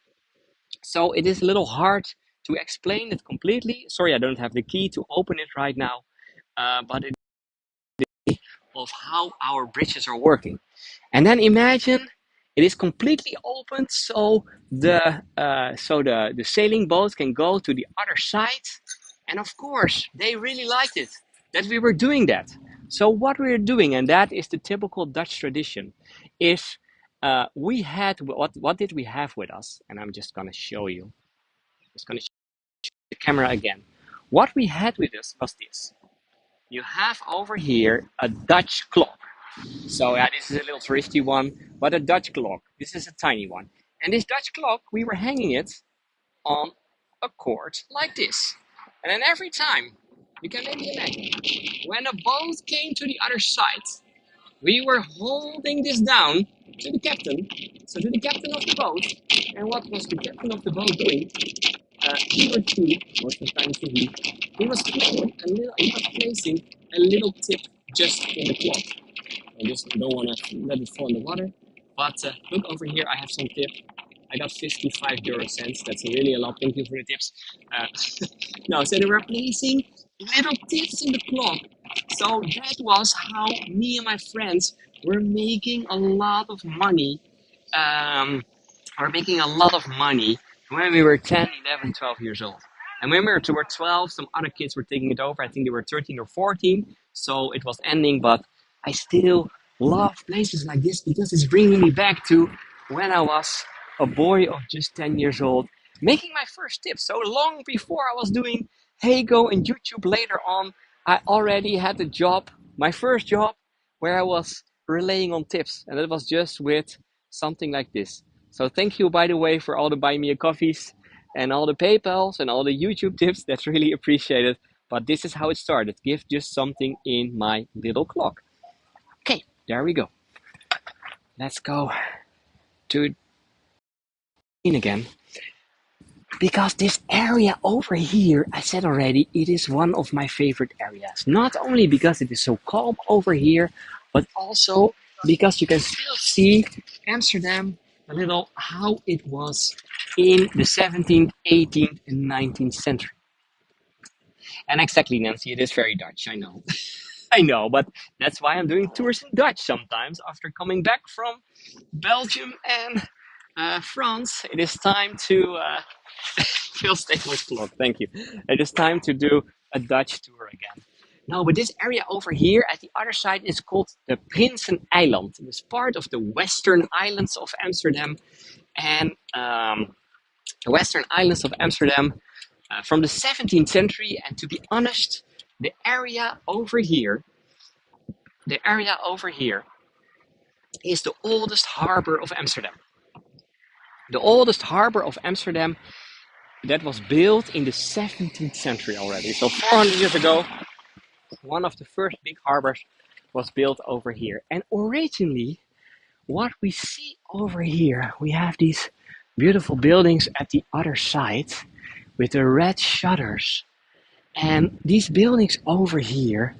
So it is a little hard to explain it completely. Sorry, I don't have the key to open it right now, but it of how our bridges are working. And then imagine it is completely open, so the sailing boats can go to the other side. And of course, they really liked it that we were doing that. So what we're doing, and that is the typical Dutch tradition, is we had what did we have with us? And I'm just gonna show you. Just gonna show the camera again. What we had with us was this. You have over here a Dutch clock. So yeah, this is a little touristy one, but a Dutch clock. This is a tiny one. And this Dutch clock, we were hanging it on a cord like this. And then every time, you can maybe imagine, when a boat came to the other side, we were holding this down to the captain, so to the captain of the boat. And what was the captain of the boat doing? He or she, most of the time he was placing a little tip just in the clock. I just don't want to let it fall in the water. But look over here, I have some tip. I got 55 euro cents. That's really a lot. Thank you for the tips. Uh, no, so they were placing little tips in the clock. So that was how me and my friends were making a lot of money. Were making a lot of money when we were 10, 11, 12 years old. And when we were 12, some other kids were taking it over. I think they were 13 or 14. So it was ending, but I still love places like this because it's bringing me back to when I was a boy of just 10 years old, making my first tips. So long before I was doing Heygo and YouTube later on, I already had a job, my first job, where I was relaying on tips. And it was just with something like this. So thank you, by the way, for all the buy me a coffees and all the PayPals and all the YouTube tips. That's really appreciated. But this is how it started. Give just something in my little clock. Okay, there we go. Let's go to again. Because this area over here, I said already, it is one of my favorite areas. Not only because it is so calm over here, but also because you can still see Amsterdam a little how it was in the 17th, 18th, and 19th century. And exactly, Nancy, it is very Dutch, I know. I know, but that's why I'm doing tours in Dutch sometimes after coming back from Belgium and France. It is time to Phil Staples clock. Thank you. It is time to do a Dutch tour again. No, but this area over here at the other side is called the Prinseneiland. It is part of the Western Islands of Amsterdam, and the Western Islands of Amsterdam from the 17th century. And to be honest, the area over here, the area over here, is the oldest harbor of Amsterdam. The oldest harbor of Amsterdam that was built in the 17th century already. So 400 years ago, one of the first big harbors was built over here. And originally, what we see over here, we have these beautiful buildings at the other side with the red shutters. And these buildings over here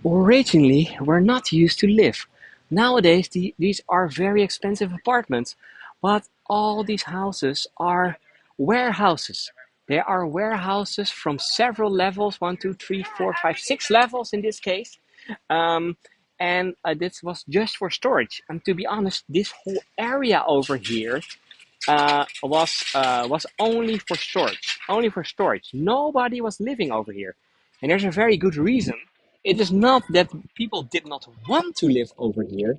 originally were not used to live. Nowadays, these are very expensive apartments, but all these houses are warehouses. There are warehouses from several levels, 1, 2, 3, 4, 5, 6 levels in this case. Um, and this was just for storage. And to be honest, this whole area over here was only for storage. Only for storage. Nobody was living over here. And there's a very good reason. It is not that people did not want to live over here,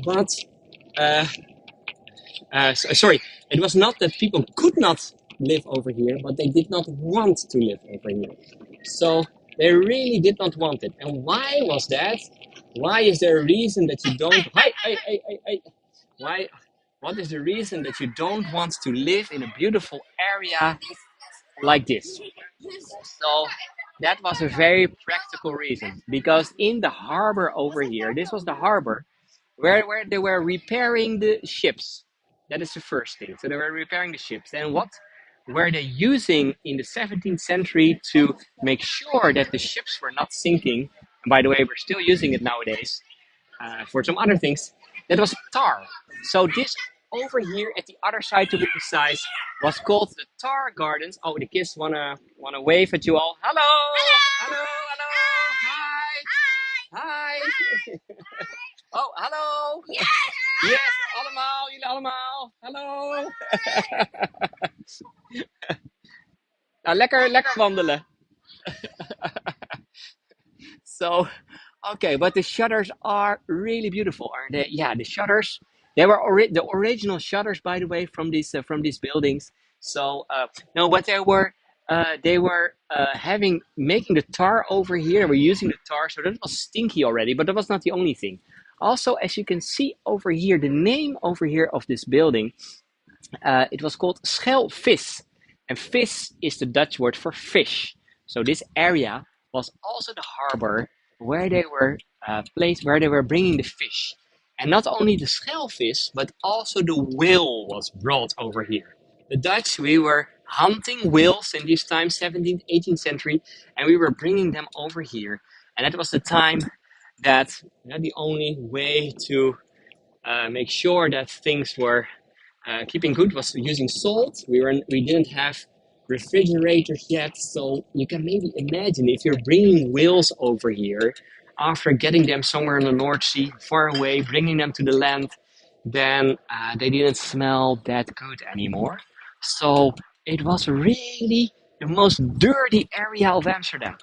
but uh, sorry, it was not that people could not live over here, but they did not want to live over here. So they really did not want it. And why was that? Why is there a reason that you don't? Why? What is the reason that you don't want to live in a beautiful area like this? So that was a very practical reason because in the harbor over here, this was the harbor where they were repairing the ships. That is the first thing. So they were repairing the ships. And what were they using in the 17th century to make sure that the ships were not sinking? And by the way, we're still using it nowadays for some other things. That was tar. So this over here at the other side, to be precise, was called the Tar Gardens. Oh, the kids wanna wave at you all. Hello, hello, hello, hi, hi. Oh, hallo. Yes, allemaal, jullie allemaal. Hallo. Nou, lekker wandelen. So, okay, but the shutters are really beautiful, aren't they? Yeah, the shutters. They were the original shutters, by the way, from these buildings. So, no, but they were having making the tar over here. They were using the tar, so that was stinky already. But that was not the only thing. Also, as you can see over here, the name over here of this building, it was called Schelvis. And vis is the Dutch word for fish. So this area was also the harbor where they were placed, where they were bringing the fish. And not only the schelvis, but also the whale was brought over here. The Dutch, we were hunting whales in this time, 17th, 18th century, and we were bringing them over here. And that was the time that the only way to make sure that things were keeping good was using salt. We didn't have refrigerators yet, so you can maybe imagine if you're bringing whales over here after getting them somewhere in the North Sea, far away, bringing them to the land, then they didn't smell that good anymore. So it was really the most dirty area of Amsterdam.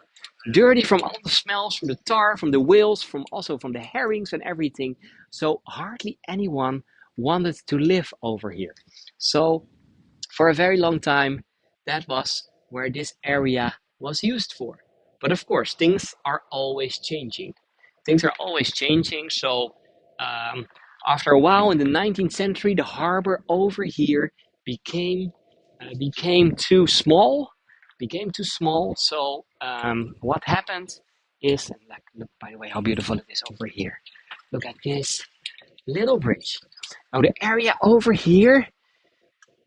Dirty from all the smells, from the tar, from the whales, from also from the herrings and everything. So hardly anyone wanted to live over here. So for a very long time, that was where this area was used for. But of course, things are always changing. Things are always changing. So after a while, in the 19th century, the harbor over here became became too small. Became too small. So what happened is, like, look, by the way, how beautiful it is over here. Look at this little bridge. Now the area over here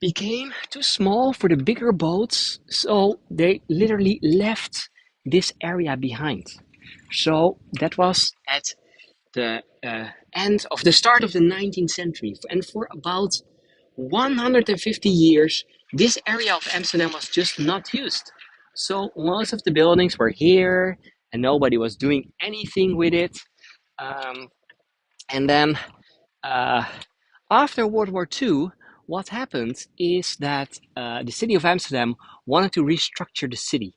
became too small for the bigger boats, so they literally left this area behind. So that was at the end of the start of the 19th century, and for about 150 years, this area of Amsterdam was just not used. So most of the buildings were here, and nobody was doing anything with it. Um, and then uh, after World War II, what happened is that the city of Amsterdam wanted to restructure the city.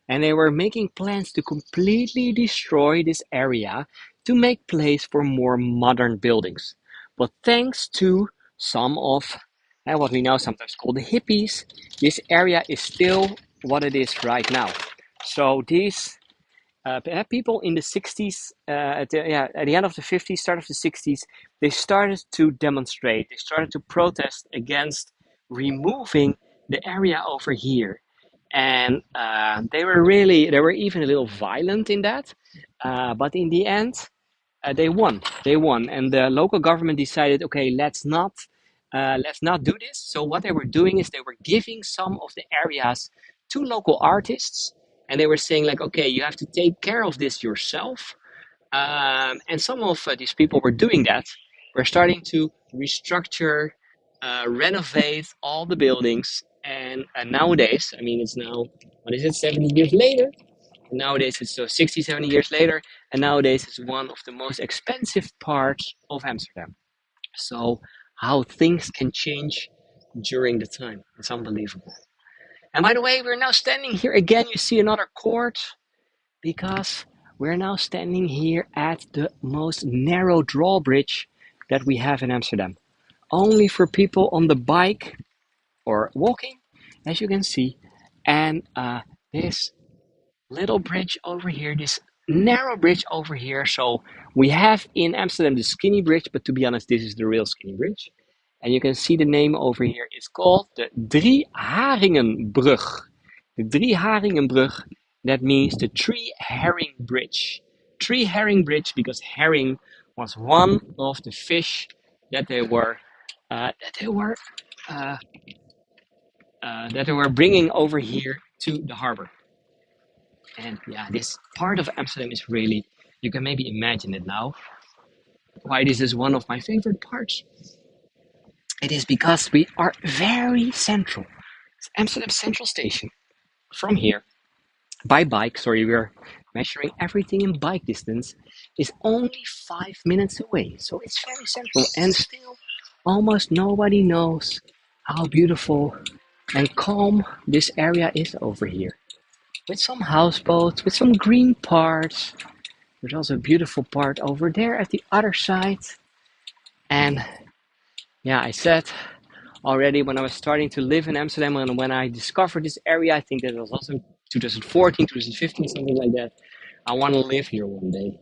And they were making plans to completely destroy this area to make place for more modern buildings. But thanks to some of what we now sometimes call the hippies, this area is still what it is right now. So these people in the 60s, at the end of the 50s, start of the 60s, they started to demonstrate. They started to protest against removing the area over here. And they were even a little violent in that. But in the end, they won. They won. And the local government decided, okay, let's not do this. So what they were doing is they were giving some of the areas to local artists, and they were saying like, okay, you have to take care of this yourself. And some of these people were doing that. We're starting to restructure, renovate all the buildings. And nowadays, I mean, it's now, what is it, 70 years later? Nowadays, it's so 60, 70 years later. And nowadays, it's one of the most expensive parts of Amsterdam. So, how things can change during the time. It's unbelievable. And by the way, we're now standing here again. You see another court because we're now standing here at the most narrow drawbridge that we have in Amsterdam. Only for people on the bike or walking, as you can see. And this little bridge over here, this narrow bridge over here. So we have in Amsterdam the skinny bridge, but to be honest, this is the real skinny bridge. And you can see the name over here is called the Drie Haringenbrug. The Drie Haringenbrug, that means the Three Herring Bridge. Three Herring Bridge because herring was one of the fish that they were uh, that they were uh, that they were bringing over here to the harbor. And yeah, this part of Amsterdam is really You can maybe imagine it now. Why this is one of my favorite parts. It is because we are very central. It's Amsterdam Central Station. From here, by bike, sorry, we're measuring everything in bike distance, is only 5 minutes away. So it's very central, and still almost nobody knows how beautiful and calm this area is over here. With some houseboats, with some green parts. There's also a beautiful part over there at the other side. And yeah, I said already when I was starting to live in Amsterdam and when I discovered this area, I think that it was also 2014, 2015, something like that. I want to live here one day.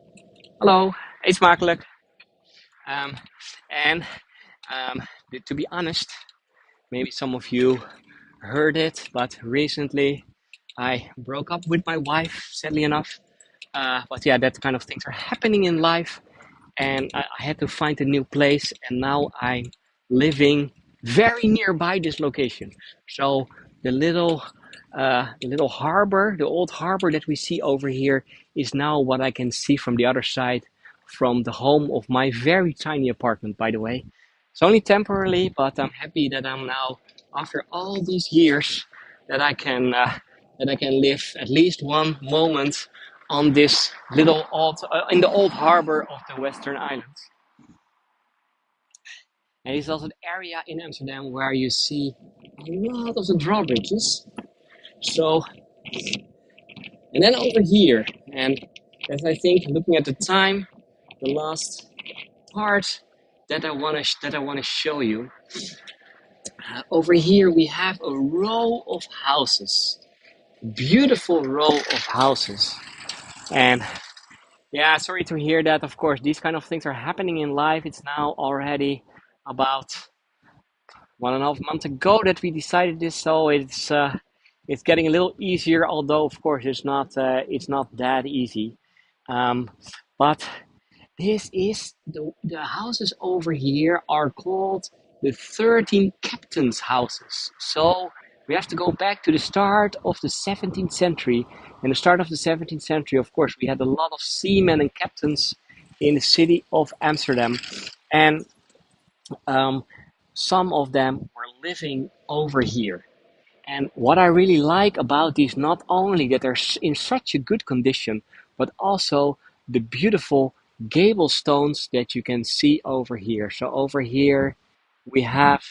Hallo, eet smakelijk. Um, and um, to be honest, maybe some of you heard it, but recently I broke up with my wife, sadly enough. But yeah, that kind of things are happening in life, and I had to find a new place, and now I'm living very nearby this location. So the little harbor, the old harbor that we see over here, is now what I can see from the other side, from the home of my very tiny apartment. By the way, it's only temporarily, but I'm happy that I'm now, after all these years, that I can live at least one moment on this little old in the old harbor of the Western Islands. And it's also the area in Amsterdam where you see a lot of the drawbridges. So, and then over here, and as I think, looking at the time, the last part that I want to show you. Over here we have a row of houses, beautiful row of houses, and yeah, sorry to hear that. Of course, these kind of things are happening in life. It's now already about 1.5 months ago that we decided this, so it's getting a little easier. Although, of course, it's not that easy. Um, but this is the houses over here are called the 13 captains' houses. So we have to go back to the start of the 17th century. In the start of the 17th century, of course, we had a lot of seamen and captains in the city of Amsterdam, and um, some of them were living over here. And what I really like about these, not only that they're in such a good condition, but also the beautiful gable stones that you can see over here. So over here we have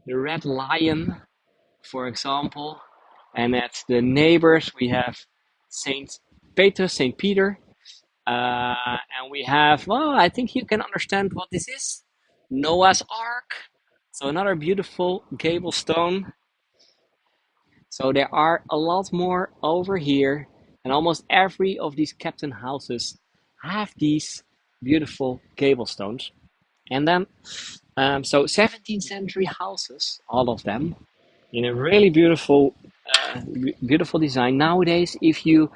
the Red Lion, for example, and at the neighbors we have Saint Saint Peter, and we have, well, I think you can understand what this is. Noah's Ark. So another beautiful gable stone. So there are a lot more over here, and almost every of these captain houses have these beautiful gable stones. And then, so 17th century houses, all of them, in a really beautiful, beautiful design. Nowadays, if you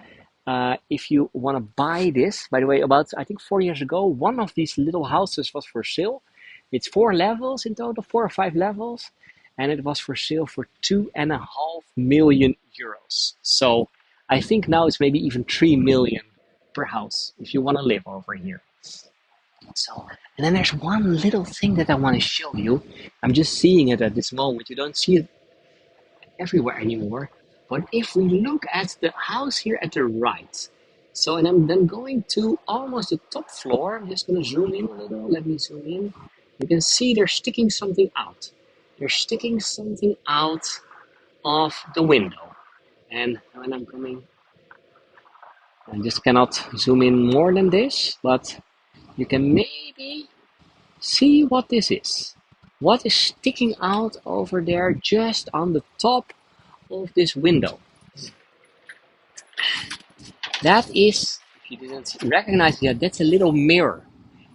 want to buy this, by the way, about I think 4 years ago, one of these little houses was for sale. It's 4 levels in total, 4 or 5 levels, and it was for sale for 2.5 million euros. So I think now it's maybe even 3 million per house if you want to live over here. So, and then there's one little thing that I want to show you. I'm just seeing it at this moment. You don't see it everywhere anymore. But if we look at the house here at the right, so and I'm then going to almost the top floor. I'm just going to zoom in a little. Let me zoom in. You can see they're sticking something out. They're sticking something out of the window. And when I'm coming, I just cannot zoom in more than this, but you can maybe see what this is. What is sticking out over there just on the top of this window? That is, if you didn't recognize that, that's a little mirror.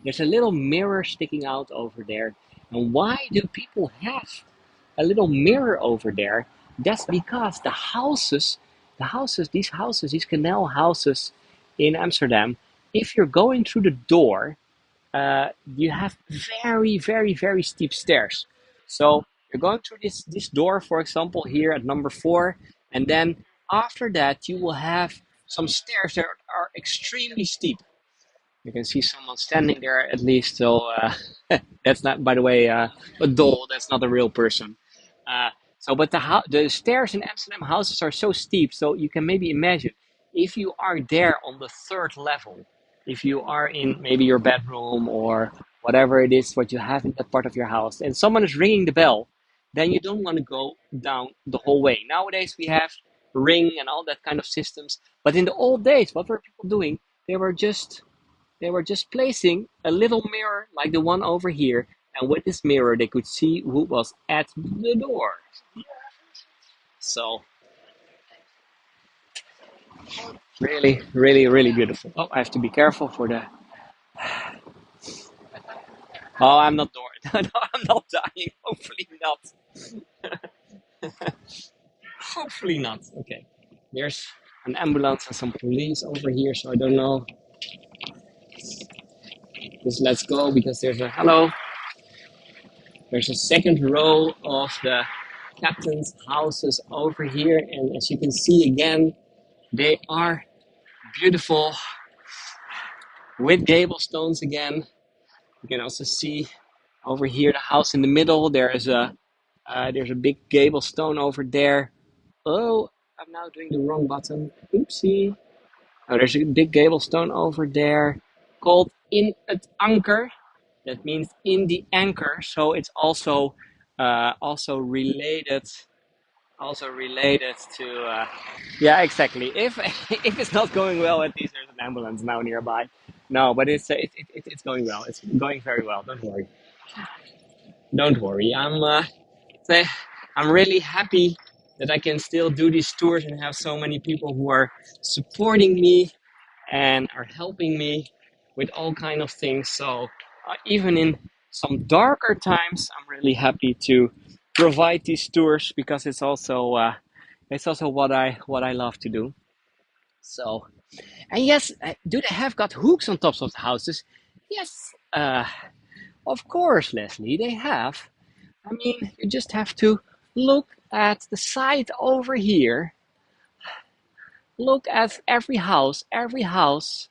There's a little mirror sticking out over there. And why do people have a little mirror over there? That's because these houses, these canal houses in Amsterdam, if you're going through the door, you have very, very, very steep stairs. So you're going through this door, for example, here at number 4, and then after that you will have some stairs that are extremely steep. You can see someone standing there at least. So that's not, by the way, a doll. That's not a real person. Uh, but the stairs in Amsterdam houses are so steep. So you can maybe imagine if you are there on the third level, if you are in maybe your bedroom or whatever it is what you have in that part of your house, and someone is ringing the bell, then you don't want to go down the whole way. Nowadays we have Ring and all that kind of systems. But in the old days, what were people doing? They were just they were just placing a little mirror like the one over here, and with this mirror they could see who was at the door. So really, really, really beautiful. Oh, I have to be careful for the. Oh, I'm not door. No, I'm not dying. Hopefully not. Hopefully not. Okay. There's an ambulance and some police over here, so I don't know. Just let's go because there's a hello. There's a second row of the captain's houses over here, and as you can see again, they are beautiful with gable stones again. You can also see over here the house in the middle. There's a big gable stone over there. Oh, I'm now doing the wrong button. Oopsie. Oh, there's a big gable stone over there called In het Anker. That means in the anchor. So it's also related to yeah, exactly. If if it's not going well, at least there's an ambulance now nearby. No, but it's going well. It's going very well. Don't worry. Don't worry. Say- I'm really happy that I can still do these tours and have so many people who are supporting me and are helping me with all kind of things. So even in some darker times, I'm really happy to provide these tours because it's also what I love to do. So and yes, do they have got hooks on tops of the houses? Yes, of course, Leslie, they have. I mean, you just have to look at the side over here. Look at every house, every house.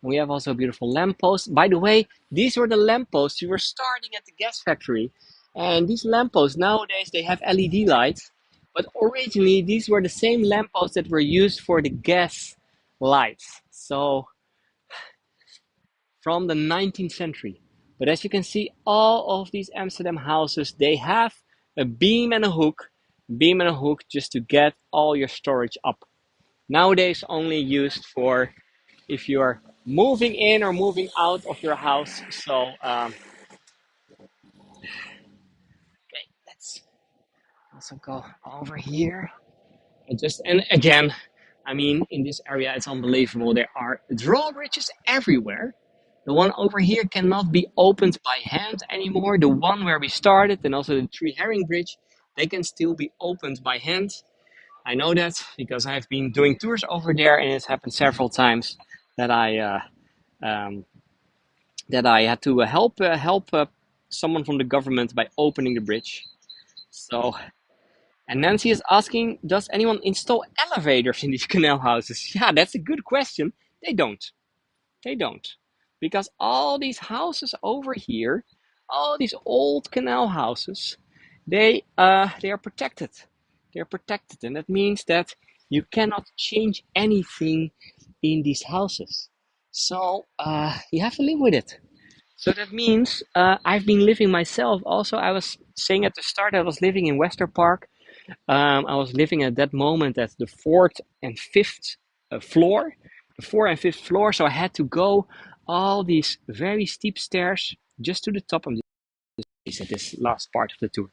We have also a beautiful lampposts. By the way, these were the lampposts we were starting at the gas factory. And these lampposts nowadays they have LED lights, but originally these were the same lampposts that were used for the gas lights. So from the 19th century. But as you can see, all of these Amsterdam houses they have a beam and a hook just to get all your storage up. Nowadays only used for if you are moving in or moving out of your house. So okay, let's also go over here. And again, I mean, in this area, it's unbelievable. There are drawbridges everywhere. The one over here cannot be opened by hand anymore. The one where we started, and also the Three Herring Bridge, they can still be opened by hand. I know that because I've been doing tours over there, and it's happened several times that um, I had to help someone from the government by opening the bridge. So, and Nancy is asking, does anyone install elevators in these canal houses? Yeah, that's a good question. They don't. They don't, because all these houses over here, all these old canal houses, they are protected. They're protected, and that means that you cannot change anything in these houses. So you have to live with it. So that means I've been living myself. Also, I was saying at the start, I was living in Wester Park. I was living at that moment at the fourth and fifth floor, the fourth and fifth floor. So I had to go all these very steep stairs just to the top. I'm just at this last part of the tour.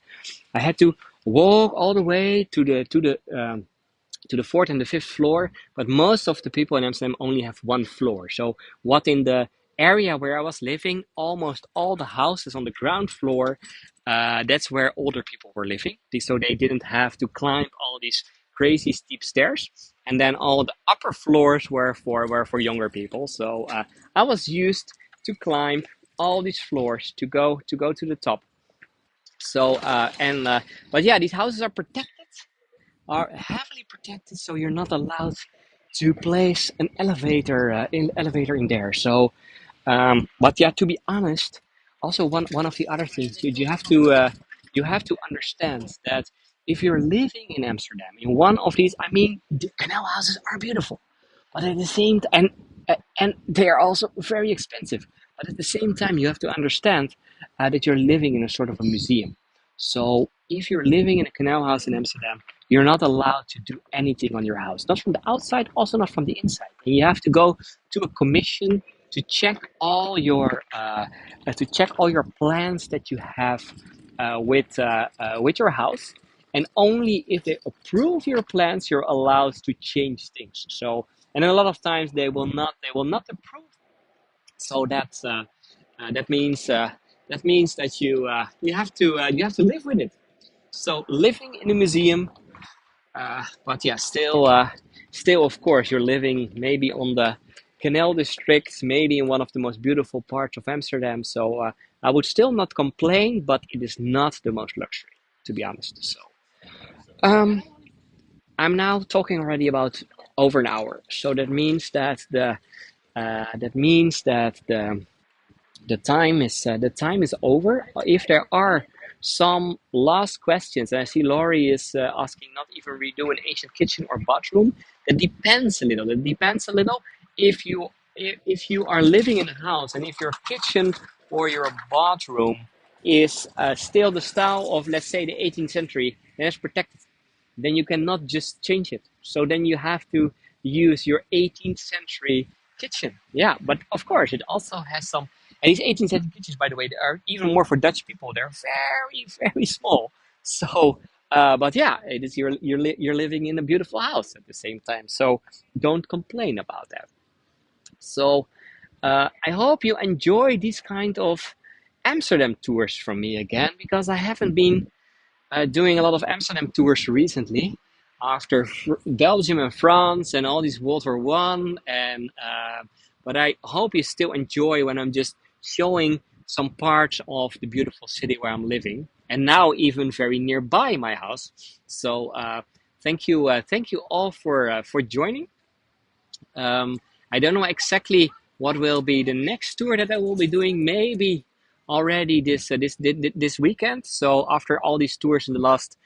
I had to walk all the way to the fourth and the fifth floor, but most of the people in Amsterdam only have one floor. So what in the area where I was living, almost all the houses on the ground floor, that's where older people were living. So they didn't have to climb all these crazy steep stairs. And then all the upper floors were for younger people. So I was used to climb all these floors to go to the top. So but yeah, these houses are heavily protected, so you're not allowed to place an elevator in there. So But yeah, to be honest, also one of the other things you have to understand that if you're living in Amsterdam in one of these, I mean, the canal houses are beautiful, but at the same time, and they are also very expensive. But at the same time, you have to understand that you're living in a sort of a museum. So if you're living in a canal house in Amsterdam, you're not allowed to do anything on your house, not from the outside, also not from the inside. And you have to go to a commission to check all your plans that you have with your house, and only if they approve your plans you're allowed to change things. So, and a lot of times they will not approve. So that means that you have to live with it. So living in a museum, but yeah, still, of course, you're living maybe on the canal district, maybe in one of the most beautiful parts of Amsterdam. So I would still not complain, but it is not the most luxury, to be honest. So um, I'm now talking already about over an hour. So that means that the time is over. If there are some last questions, and I see Laurie is asking not even redo an ancient kitchen or bathroom. That depends a little. It depends a little if you are living in a house and if your kitchen or your bathroom is still the style of, let's say, the 18th century, then it's protected, then you cannot just change it. So then you have to use your 18th century kitchen. Yeah, but of course it also has some. And these 18th century kitchens, by the way, they are even more for Dutch people. They're very, very small. So, but yeah, it is you're living in a beautiful house at the same time. So don't complain about that. So I hope you enjoy these kind of Amsterdam tours from me again, because I haven't been doing a lot of Amsterdam tours recently after Belgium and France and all these World War One. And but I hope you still enjoy when I'm just showing some parts of the beautiful city where I'm living, and now even very nearby my house. So thank you all for joining. I don't know exactly what will be the next tour that I will be doing. Maybe already this weekend. So after all these tours in the last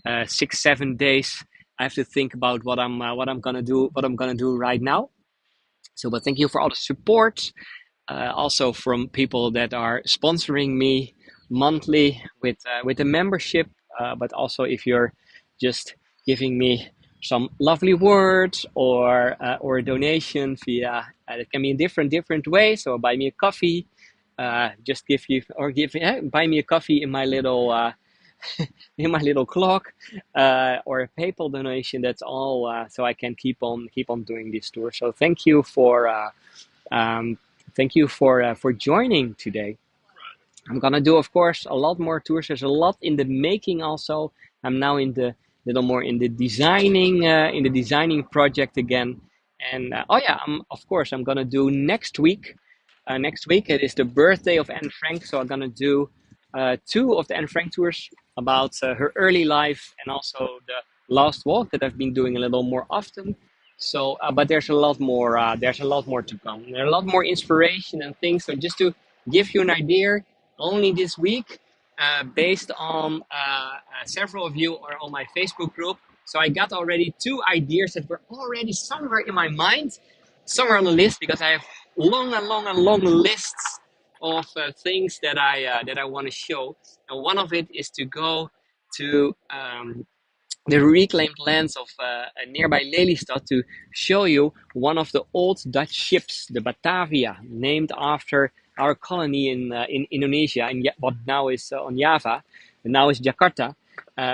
6 7 days, I have to think about what I'm gonna do right now. So, but thank you for all the support, also from people that are sponsoring me monthly with a membership, but also if you're just giving me some lovely words or a donation via it can be in different ways. So buy me a coffee, just give you or give buy me a coffee in my little in my little clock, or a PayPal donation. That's all, so I can keep on doing this tour. So um, thank you for joining today. I'm gonna do, of course, a lot more tours. There's a lot in the making. Also, I'm now in the little more in the designing project again. And oh yeah, I'm gonna do next week. Next week it is the birthday of Anne Frank, so I'm gonna do two of the Anne Frank tours about her early life and also the last walk that I've been doing a little more often. So, but there's a lot more. There's a lot more to come. There's a lot more inspiration and things. So just to give you an idea, only this week, based on several of you are on my Facebook group. So I got already two ideas that were already somewhere in my mind, somewhere on the list, because I have long lists of things that I want to show. And one of it is to go to the reclaimed lands of nearby Lelystad to show you one of the old Dutch ships, the Batavia, named after our colony in Indonesia, in what now is on Java, and now is Jakarta.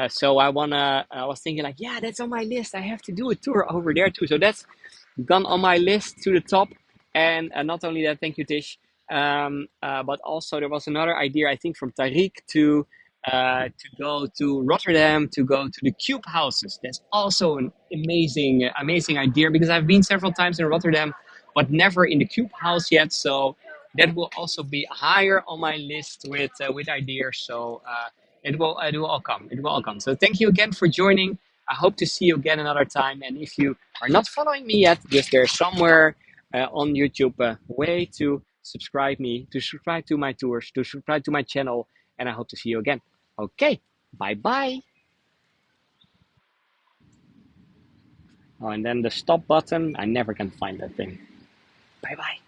So I was thinking like, yeah, that's on my list. I have to do a tour over there too. So that's gone on my list to the top. And not only that, thank you, Tish. But also there was another idea, I think, from Tariq to go to Rotterdam, to go to the Cube houses. That's also an amazing idea, because I've been several times in Rotterdam, but never in the Cube house yet. So that will also be higher on my list with ideas. So it will all come. It will all come. So thank you again for joining. I hope to see you again another time. And if you are not following me yet, just there's somewhere on YouTube a way to to subscribe to my tours, to subscribe to my channel, and I hope to see you again. Okay, bye bye. Oh, and then the stop button, I never can find that thing. Bye bye.